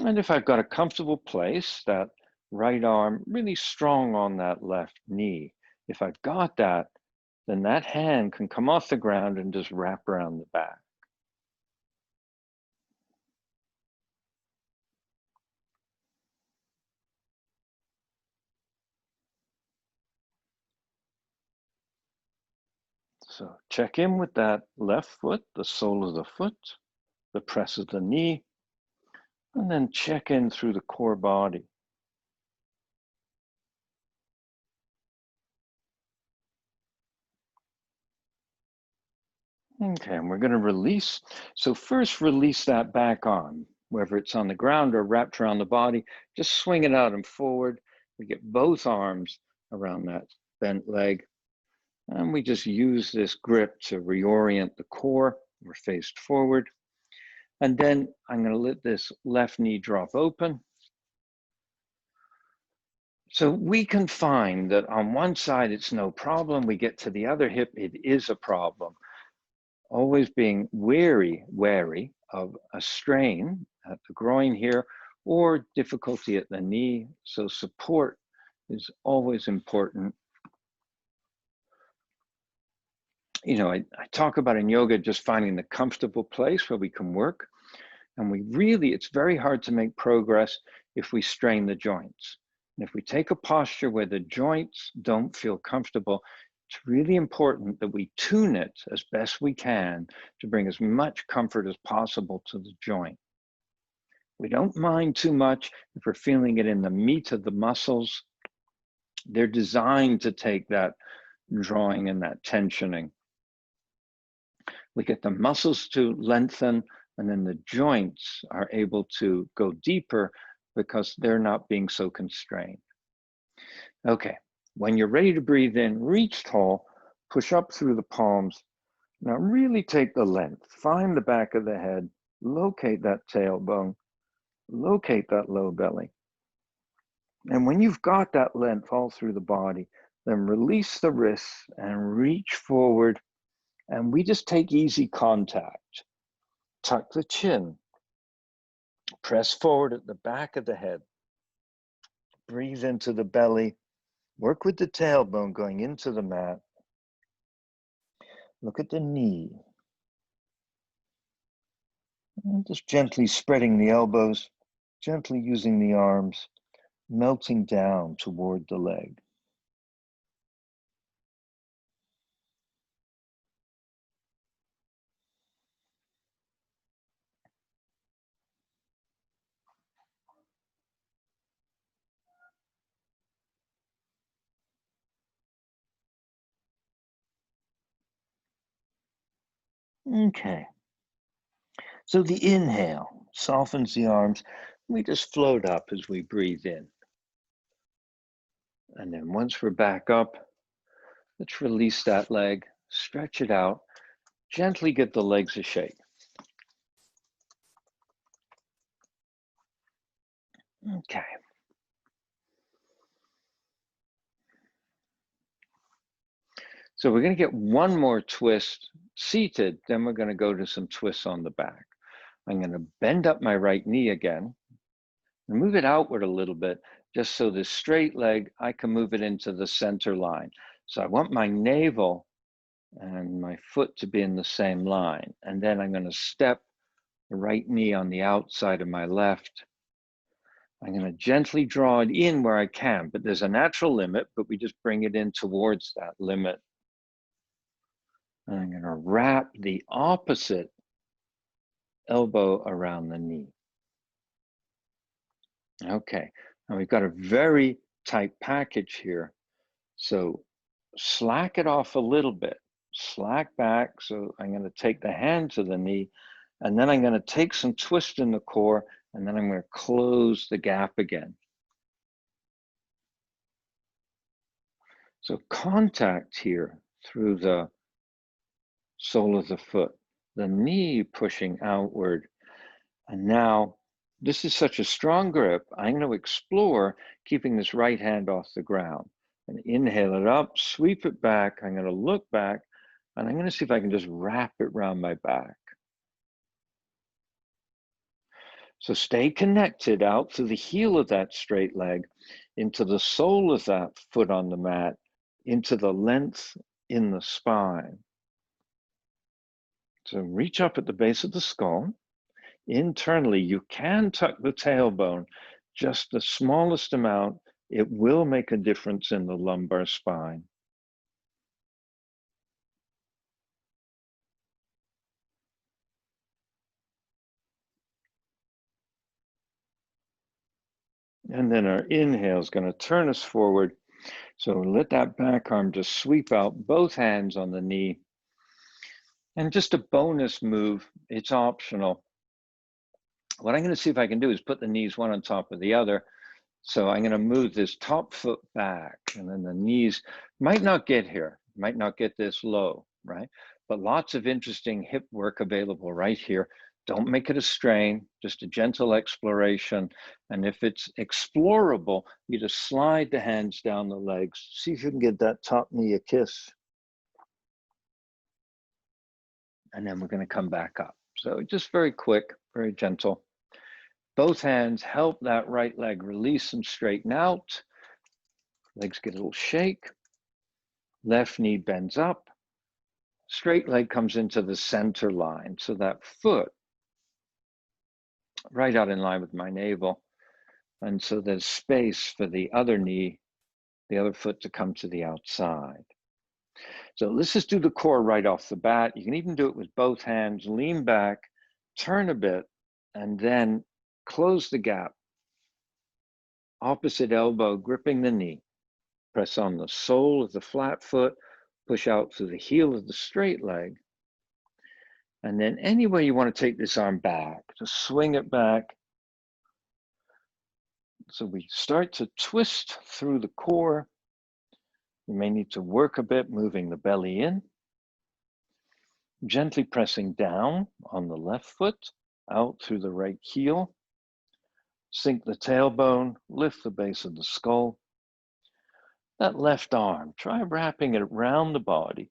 [SPEAKER 1] And if I've got a comfortable place, that right arm really strong on that left knee. If I've got that, then that hand can come off the ground and just wrap around the back. So check in with that left foot, the sole of the foot, the press of the knee, and then check in through the core body. Okay, and we're going to release. So first release that back arm, whether it's on the ground or wrapped around the body, just swing it out and forward. We get both arms around that bent leg. And we just use this grip to reorient the core. We're faced forward. And then I'm going to let this left knee drop open. So we can find that on one side, it's no problem. We get to the other hip, it is a problem. Always being wary of a strain at the groin here or difficulty at the knee. So support is always important. You know, I talk about in yoga just finding the comfortable place where we can work. And it's very hard to make progress if we strain the joints. And if we take a posture where the joints don't feel comfortable, it's really important that we tune it as best we can to bring as much comfort as possible to the joint. We don't mind too much if we're feeling it in the meat of the muscles. They're designed to take that drawing and that tensioning. We get the muscles to lengthen, and then the joints are able to go deeper because they're not being so constrained. Okay, when you're ready to breathe in, reach tall, push up through the palms. Now really take the length, find the back of the head, locate that tailbone, locate that low belly. And when you've got that length all through the body, then release the wrists and reach forward. And we just take easy contact. Tuck the chin. Press forward at the back of the head. Breathe into the belly. Work with the tailbone going into the mat. Look at the knee. And just gently spreading the elbows, gently using the arms, melting down toward the leg. Okay. So the inhale softens the arms. We just float up as we breathe in. And then once we're back up, let's release that leg, stretch it out, gently give the legs a shake. Okay. So we're going to get one more twist seated, then we're going to go to some twists on the back. I'm going to bend up my right knee again and move it outward a little bit, just so this straight leg, I can move it into the center line. So I want my navel and my foot to be in the same line. And then I'm going to step the right knee on the outside of my left. I'm going to gently draw it in where I can, but there's a natural limit, but we just bring it in towards that limit. And I'm going to wrap the opposite elbow around the knee. Okay, now we've got a very tight package here. So slack it off a little bit, slack back. So I'm going to take the hand to the knee, and then I'm going to take some twist in the core, and then I'm going to close the gap again. So contact here through the sole of the foot, the knee pushing outward. And now this is such a strong grip, I'm going to explore keeping this right hand off the ground. And inhale it up, sweep it back. I'm going to look back, and I'm going to see if I can just wrap it around my back. So stay connected out through the heel of that straight leg, into the sole of that foot on the mat, into the length in the spine. So reach up at the base of the skull. Internally, you can tuck the tailbone just the smallest amount. It will make a difference in the lumbar spine. And then our inhale is going to turn us forward. So let that back arm just sweep out, both hands on the knee. And just a bonus move, it's optional. What I'm going to see if I can do is put the knees one on top of the other. So I'm going to move this top foot back, and then the knees might not get here, might not get this low, right? But lots of interesting hip work available right here. Don't make it a strain, just a gentle exploration. And if it's explorable, you just slide the hands down the legs. See if you can get that top knee a kiss. And then we're going to come back up. So just very quick, very gentle. Both hands help that right leg release and straighten out. Legs get a little shake. Left knee bends up. Straight leg comes into the center line. So that foot right out in line with my navel. And so there's space for the other knee, the other foot to come to the outside. So let's just do the core right off the bat. You can even do it with both hands. Lean back, turn a bit, and then close the gap. Opposite elbow gripping the knee. Press on the sole of the flat foot, push out through the heel of the straight leg. And then any way you want to take this arm back, just swing it back. So we start to twist through the core. You may need to work a bit, moving the belly in. Gently pressing down on the left foot, out through the right heel. Sink the tailbone, lift the base of the skull. That left arm, try wrapping it around the body.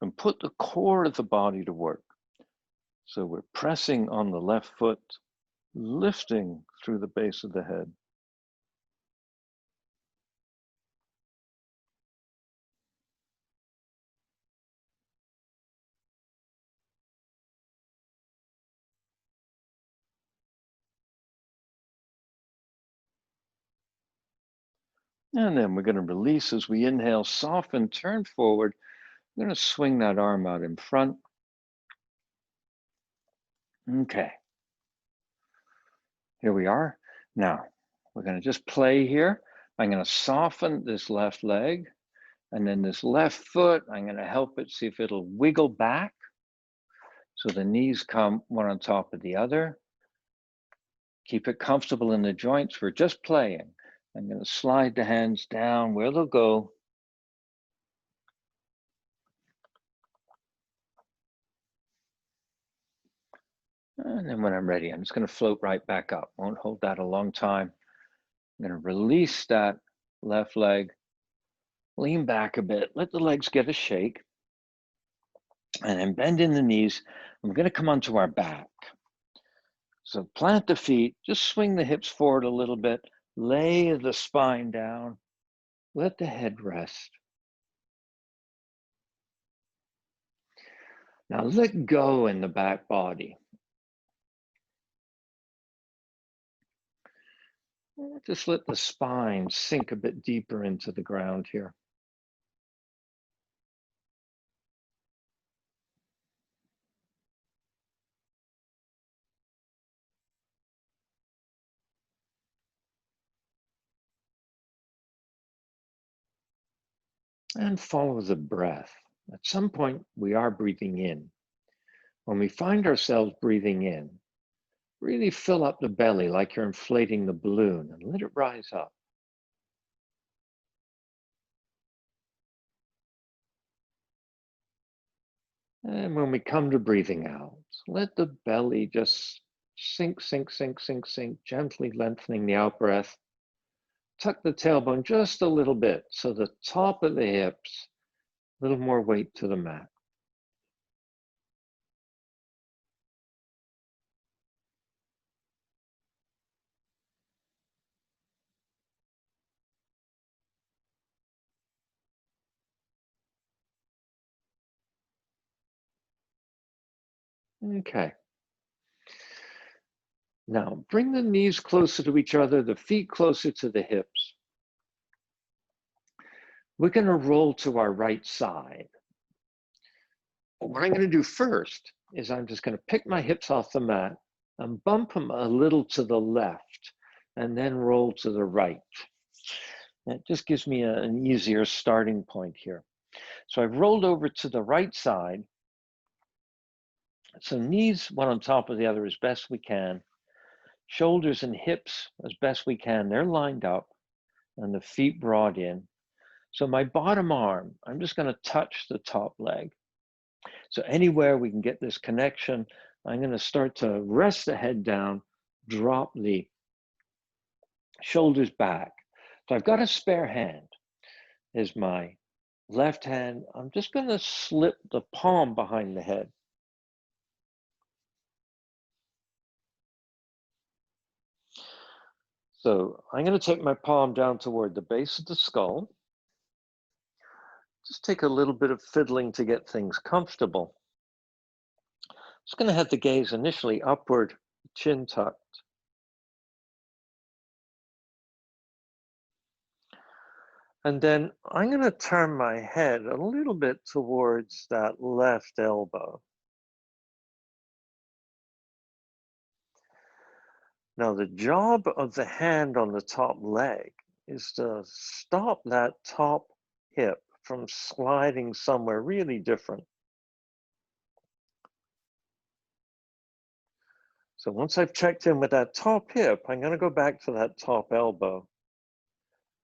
[SPEAKER 1] And put the core of the body to work. So we're pressing on the left foot, lifting through the base of the head. And then we're going to release as we inhale, soften, turn forward. We're going to swing that arm out in front. Okay. Here we are. Now, we're going to just play here. I'm going to soften this left leg, and then this left foot, I'm going to help it see if it'll wiggle back. So the knees come one on top of the other. Keep it comfortable in the joints. We're just playing. I'm going to slide the hands down where they'll go. And then when I'm ready, I'm just going to float right back up. Won't hold that a long time. I'm going to release that left leg. Lean back a bit. Let the legs get a shake. And then bend in the knees. I'm going to come onto our back. So plant the feet. Just swing the hips forward a little bit. Lay the spine down. Let the head rest. Now let go in the back body. Just let the spine sink a bit deeper into the ground here. And follow the breath. At some point, we are breathing in. When we find ourselves breathing in, really fill up the belly like you're inflating the balloon and let it rise up. And when we come to breathing out, let the belly just sink, sink, sink, sink, sink, gently lengthening the out breath. Tuck the tailbone just a little bit so the top of the hips, a little more weight to the mat. Okay. Now bring the knees closer to each other, the feet closer to the hips. We're going to roll to our right side. What I'm going to do first is I'm just going to pick my hips off the mat and bump them a little to the left and then roll to the right. That just gives me an easier starting point here. So I've rolled over to the right side. So knees one on top of the other as best we can. Shoulders and hips as best we can. They're lined up and the feet brought in. So my bottom arm, I'm just going to touch the top leg. So anywhere we can get this connection, I'm going to start to rest the head down, drop the shoulders back. So I've got a spare hand. Is my left hand. I'm just going to slip the palm behind the head. So I'm going to take my palm down toward the base of the skull. Just take a little bit of fiddling to get things comfortable. Just going to have the gaze initially upward, chin tucked. And then I'm going to turn my head a little bit towards that left elbow. Now the job of the hand on the top leg is to stop that top hip from sliding somewhere really different. So once I've checked in with that top hip, I'm going to go back to that top elbow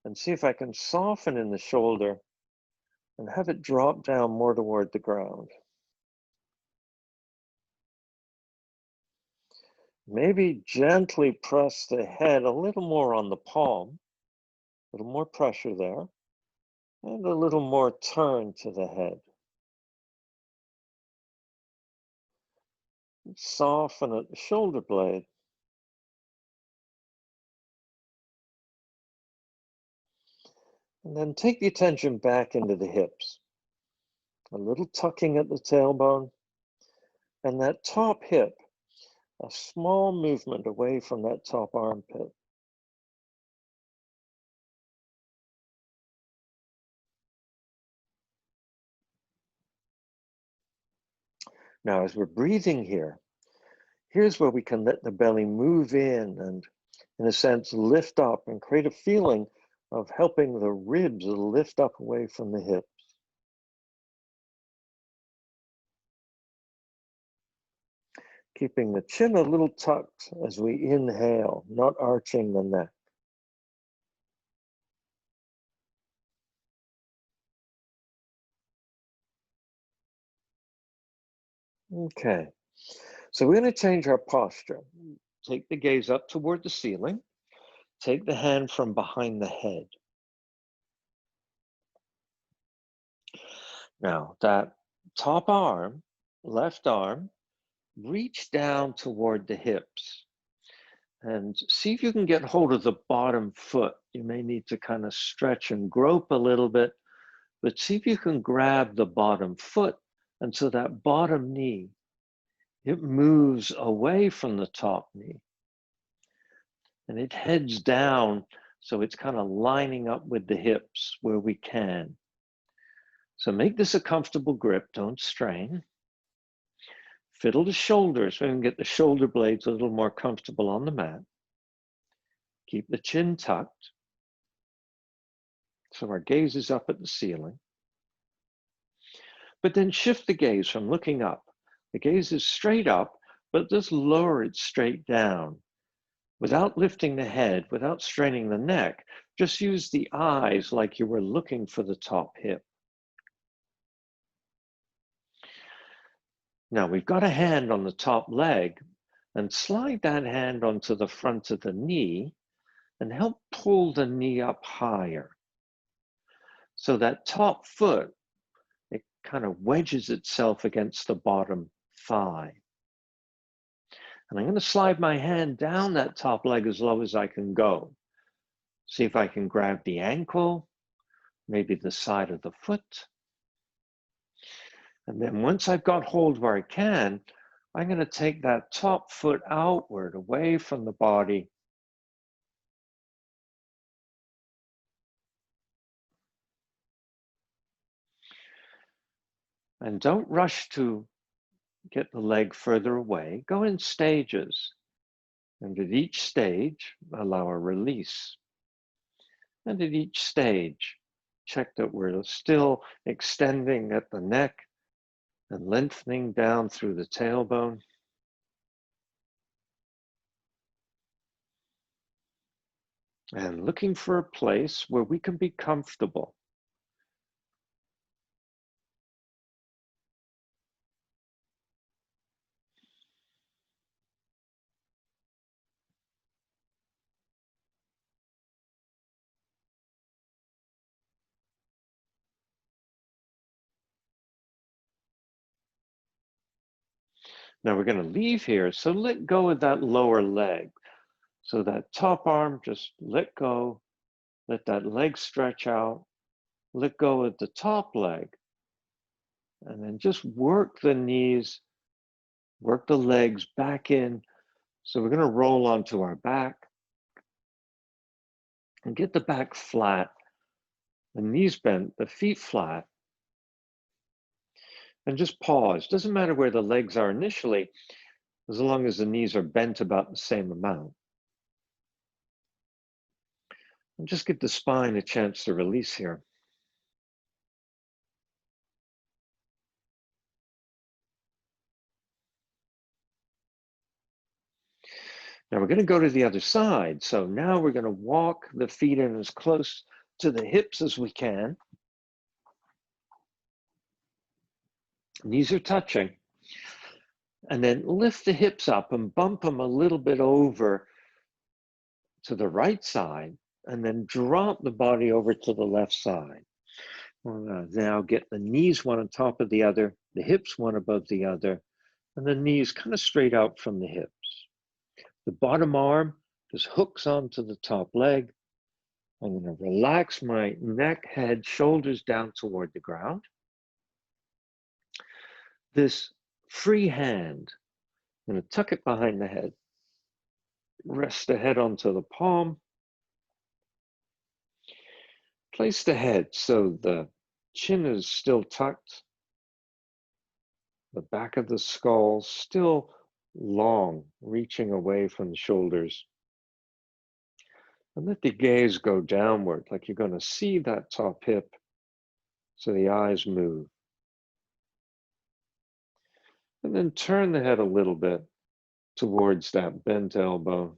[SPEAKER 1] and see if I can soften in the shoulder and have it drop down more toward the ground. Maybe gently press the head a little more on the palm, a little more pressure there, and a little more turn to the head. Soften at the shoulder blade. And then take the attention back into the hips. A little tucking at the tailbone. And that top hip, a small movement away from that top armpit. Now, as we're breathing here, here's where we can let the belly move in a sense, lift up and create a feeling of helping the ribs lift up away from the hips. Keeping the chin a little tucked as we inhale, not arching the neck. Okay, so we're going to change our posture. Take the gaze up toward the ceiling. Take the hand from behind the head. Now, that top arm, left arm, reach down toward the hips and see if you can get hold of the bottom foot You may need to kind of stretch and grope a little bit, but see if you can grab the bottom foot. And so that bottom knee, it moves away from the top knee and it heads down. So it's kind of lining up with the hips where we can. So make this a comfortable grip, don't strain. Fiddle the shoulders so we can get the shoulder blades a little more comfortable on the mat. Keep the chin tucked. So our gaze is up at the ceiling. But then shift the gaze from looking up. The gaze is straight up, but just lower it straight down. Without lifting the head, without straining the neck, just use the eyes like you were looking for the top hip. Now we've got a hand on the top leg, and slide that hand onto the front of the knee and help pull the knee up higher. So that top foot, it kind of wedges itself against the bottom thigh. And I'm going to slide my hand down that top leg as low as I can go. See if I can grab the ankle, maybe the side of the foot. And then once I've got hold where I can, I'm going to take that top foot outward, away from the body. And don't rush to get the leg further away. Go in stages. And at each stage, allow a release. And at each stage, check that we're still extending at the neck and lengthening down through the tailbone. And looking for a place where we can be comfortable. Now we're going to leave here, so let go of that lower leg. So that top arm, just let go, let that leg stretch out, let go of the top leg, and then just work the knees, work the legs back in. So we're going to roll onto our back and get the back flat, the knees bent, the feet flat, and just pause. Doesn't matter where the legs are initially, as long as the knees are bent about the same amount. And just give the spine a chance to release here. Now we're going to go to the other side. So now we're going to walk the feet in as close to the hips as we can. Knees are touching. And then lift the hips up and bump them a little bit over to the right side, and then drop the body over to the left side. Now get the knees one on top of the other, the hips one above the other, and the knees kind of straight out from the hips. The bottom arm just hooks onto the top leg. I'm going to relax my neck, head, shoulders down toward the ground. This free hand, I'm going to tuck it behind the head. Rest the head onto the palm. Place the head so the chin is still tucked. The back of the skull still long, reaching away from the shoulders. And let the gaze go downward, like you're going to see that top hip, so the eyes move. And then turn the head a little bit towards that bent elbow.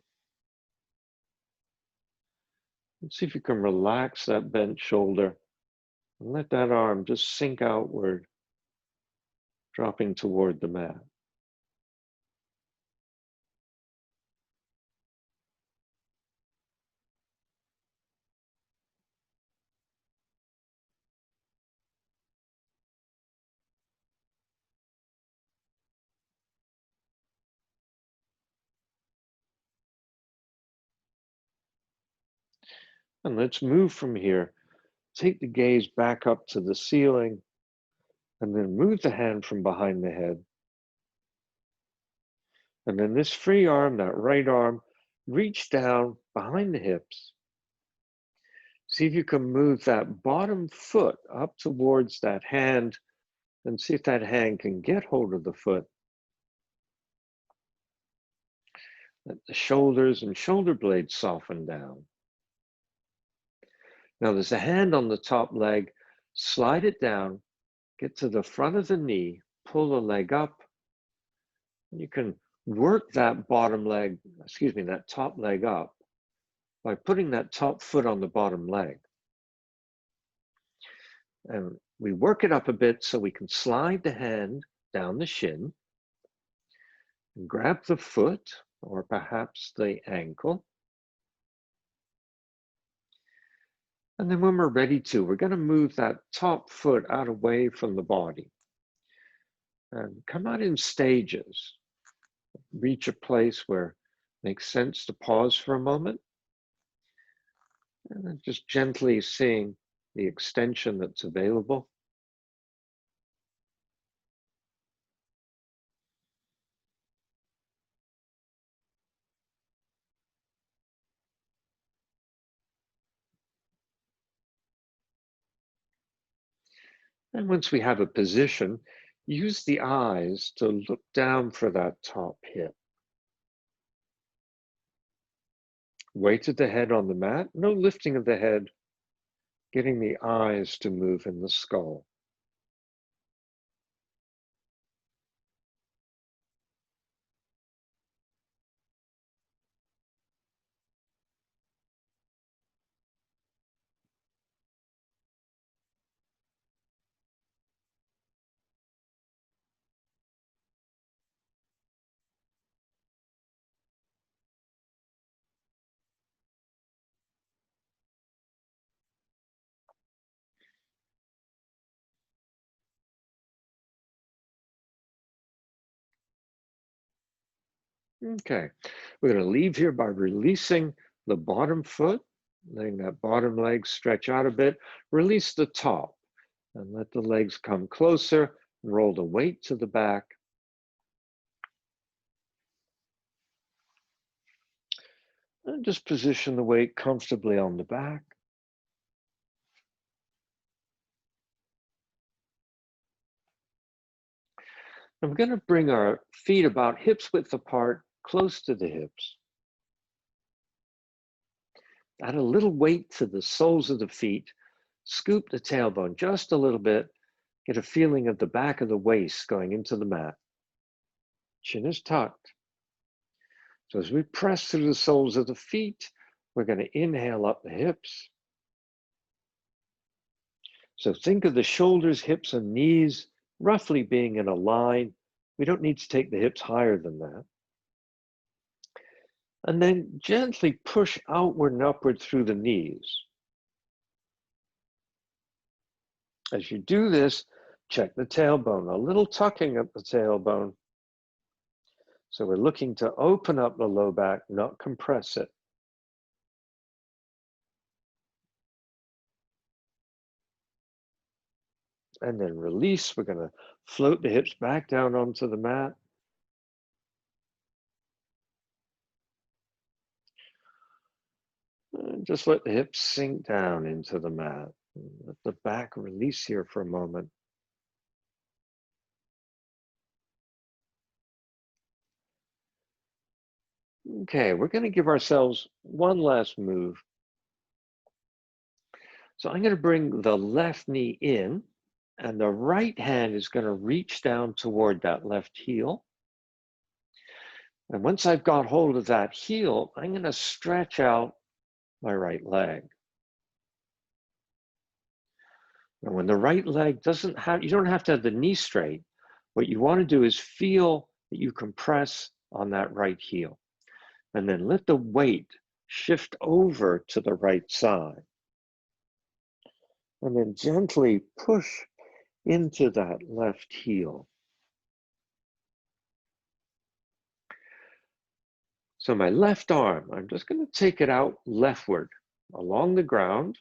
[SPEAKER 1] And see if you can relax that bent shoulder and let that arm just sink outward, dropping toward the mat. And let's move from here. Take the gaze back up to the ceiling, and then move the hand from behind the head. And then this free arm, that right arm, reach down behind the hips. See if you can move that bottom foot up towards that hand, and see if that hand can get hold of the foot. Let the shoulders and shoulder blades soften down. Now there's a hand on the top leg. Slide it down, get to the front of the knee, pull the leg up. And you can work that that top leg up by putting that top foot on the bottom leg. And we work it up a bit so we can slide the hand down the shin and grab the foot or perhaps the ankle. And then when we're ready to, we're going to move that top foot out away from the body and come out in stages. Reach a place where it makes sense to pause for a moment. And then just gently seeing the extension that's available. And once we have a position, use the eyes to look down for that top hip. Weight of the head on the mat, no lifting of the head, getting the eyes to move in the skull. Okay, we're going to leave here by releasing the bottom foot, letting that bottom leg stretch out a bit. Release the top and let the legs come closer. Roll the weight to the back. And just position the weight comfortably on the back. And we're going to bring our feet about hips width apart, close to the hips. Add a little weight to the soles of the feet. Scoop the tailbone just a little bit. Get a feeling of the back of the waist going into the mat. Chin is tucked. So as we press through the soles of the feet, we're going to inhale up the hips. So think of the shoulders, hips, and knees roughly being in a line. We don't need to take the hips higher than that. And then gently push outward and upward through the knees. As you do this, check the tailbone, a little tucking at the tailbone. So we're looking to open up the low back, not compress it. And then release. We're going to float the hips back down onto the mat. And just let the hips sink down into the mat. Let the back release here for a moment. Okay, we're going to give ourselves one last move. So I'm going to bring the left knee in, and the right hand is going to reach down toward that left heel. And once I've got hold of that heel, I'm going to stretch out my right leg. And when the right leg doesn't have, you don't have to have the knee straight. What you want to do is feel that you compress on that right heel. And then let the weight shift over to the right side. And then gently push into that left heel. So my left arm, I'm just going to take it out leftward. along the ground.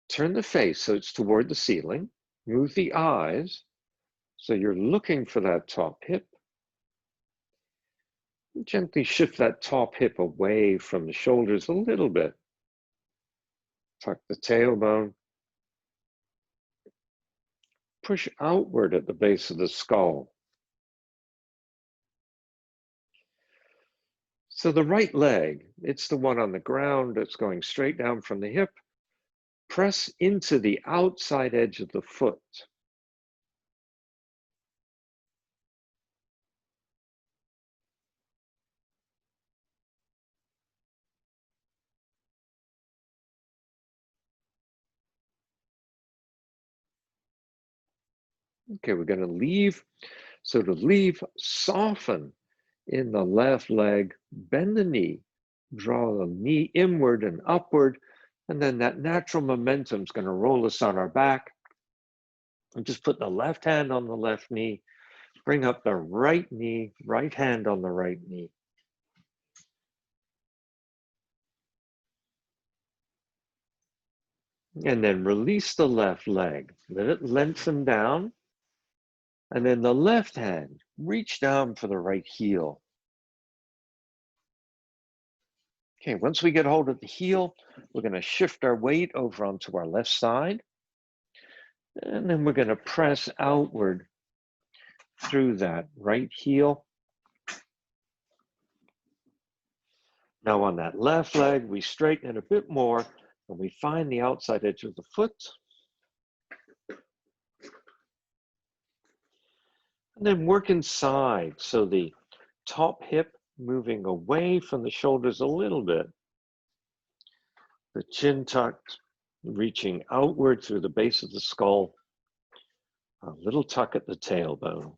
[SPEAKER 1] Turn the face so it's toward the ceiling. Move the eyes so you're looking for that top hip. Gently shift that top hip away from the shoulders a little bit. Tuck the tailbone. Push outward at the base of the skull. So the right leg, it's the one on the ground that's going straight down from the hip. Press into the outside edge of the foot. Okay, we're going to leave. So to leave, soften in the left leg, bend the knee, draw the knee inward and upward, and then that natural momentum is going to roll us on our back. And just put the left hand on the left knee, bring up the right knee, right hand on the right knee. And then release the left leg, let it lengthen down. And then the left hand, reach down for the right heel. Okay, once we get hold of the heel, we're going to shift our weight over onto our left side. And then we're going to press outward through that right heel. Now on that left leg, we straighten it a bit more and we find the outside edge of the foot. And then work inside. So the top hip moving away from the shoulders a little bit. The chin tucked, reaching outward through the base of the skull. A little tuck at the tailbone.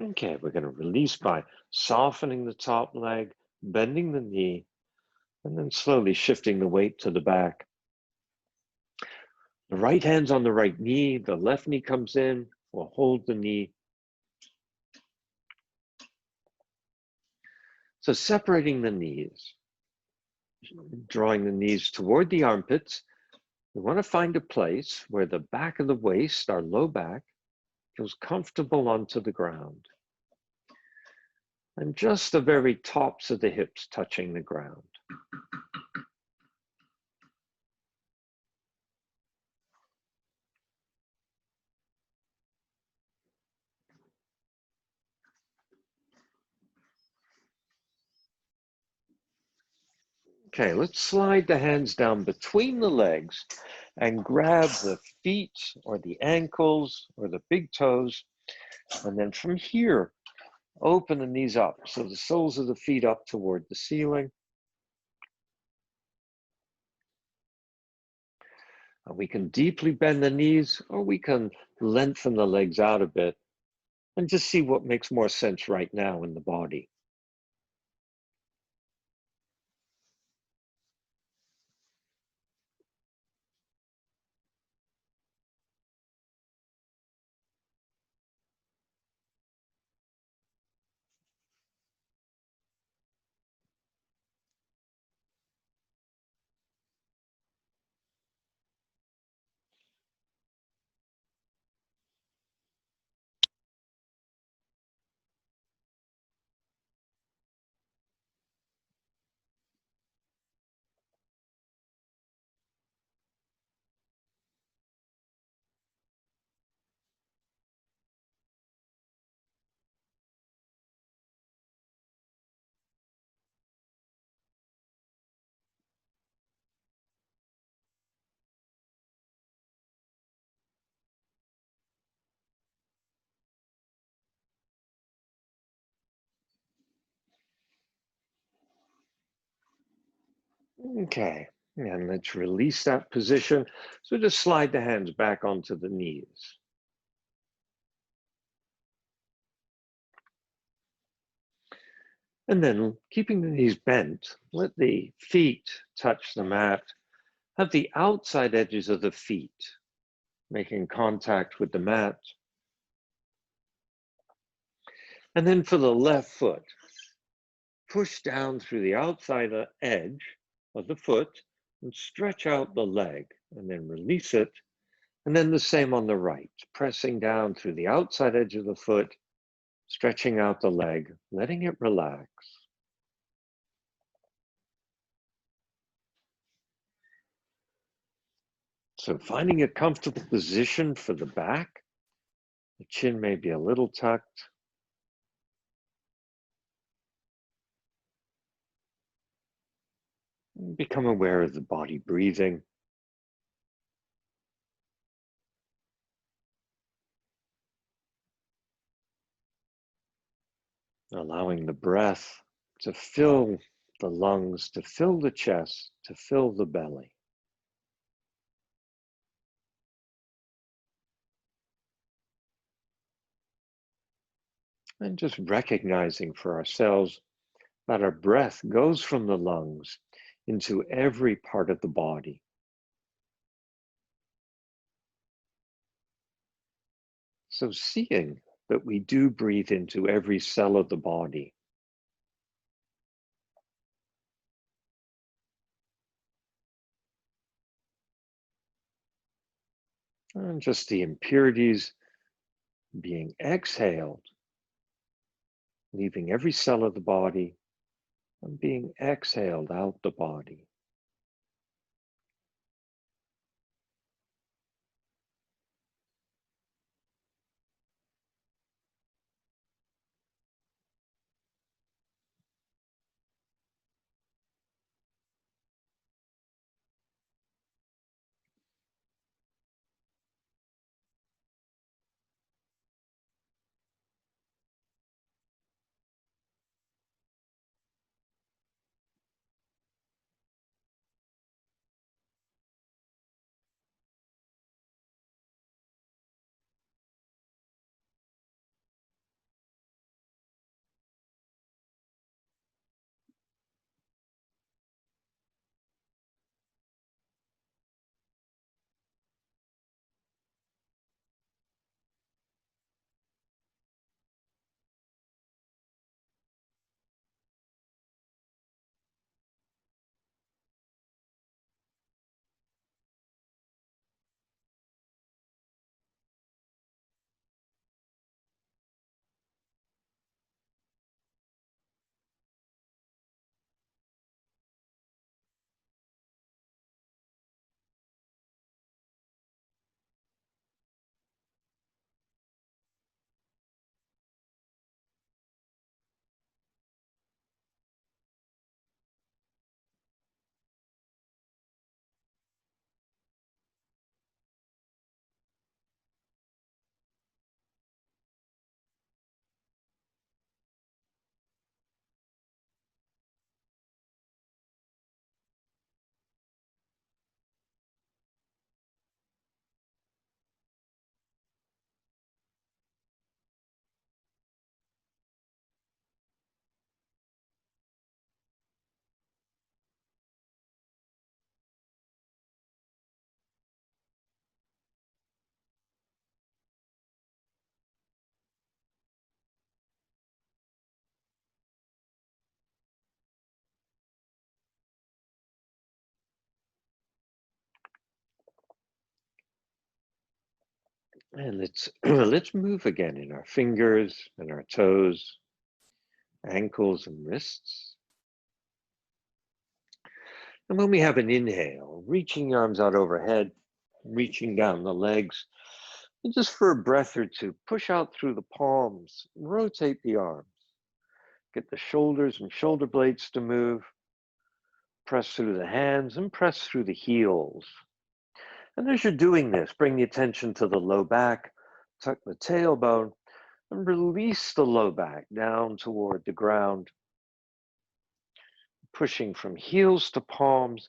[SPEAKER 1] Okay, we're going to release by softening the top leg, bending the knee, and then slowly shifting the weight to the back. The right hand's on the right knee, the left knee comes in, we'll hold the knee. So separating the knees, drawing the knees toward the armpits. We want to find a place where the back of the waist, our low back, feels comfortable onto the ground. And just the very tops of the hips touching the ground. Okay, let's slide the hands down between the legs and grab the feet or the ankles or the big toes. And then from here, open the knees up. So the soles of the feet up toward the ceiling. We can deeply bend the knees, or we can lengthen the legs out a bit and just see what makes more sense right now in the body. Okay, and let's release that position. So just slide the hands back onto the knees. And then keeping the knees bent, let the feet touch the mat. Have the outside edges of the feet making contact with the mat. And then for the left foot, push down through the outside edge of the foot and stretch out the leg and then release it. And then the same on the right, pressing down through the outside edge of the foot, stretching out the leg, letting it relax. So finding a comfortable position for the back, the chin may be a little tucked. Become aware of the body breathing. Allowing the breath to fill the lungs, to fill the chest, to fill the belly. And just recognizing for ourselves that our breath goes from the lungs into every part of the body. So seeing that we do breathe into every cell of the body. And just the impurities being exhaled, leaving every cell of the body and being exhaled out the body. And let's let's move again in our fingers and our toes, ankles and wrists. And when we have an inhale, reaching the arms out overhead, reaching down the legs, and just for a breath or two, push out through the palms, rotate the arms, get the shoulders and shoulder blades to move, press through the hands and press through the heels. And as you're doing this, bring the attention to the low back, tuck the tailbone, and release the low back down toward the ground.
[SPEAKER 2] pushing from heels to palms,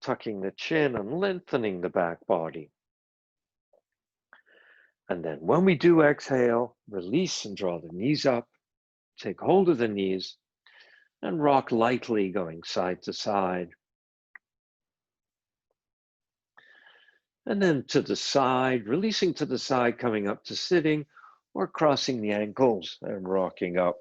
[SPEAKER 2] tucking the chin and lengthening the back body. And then when we do exhale, release and draw the knees up, take hold of the knees, and rock lightly, going side to side. And then to the side, releasing to the side, coming up to sitting, or crossing the ankles and rocking up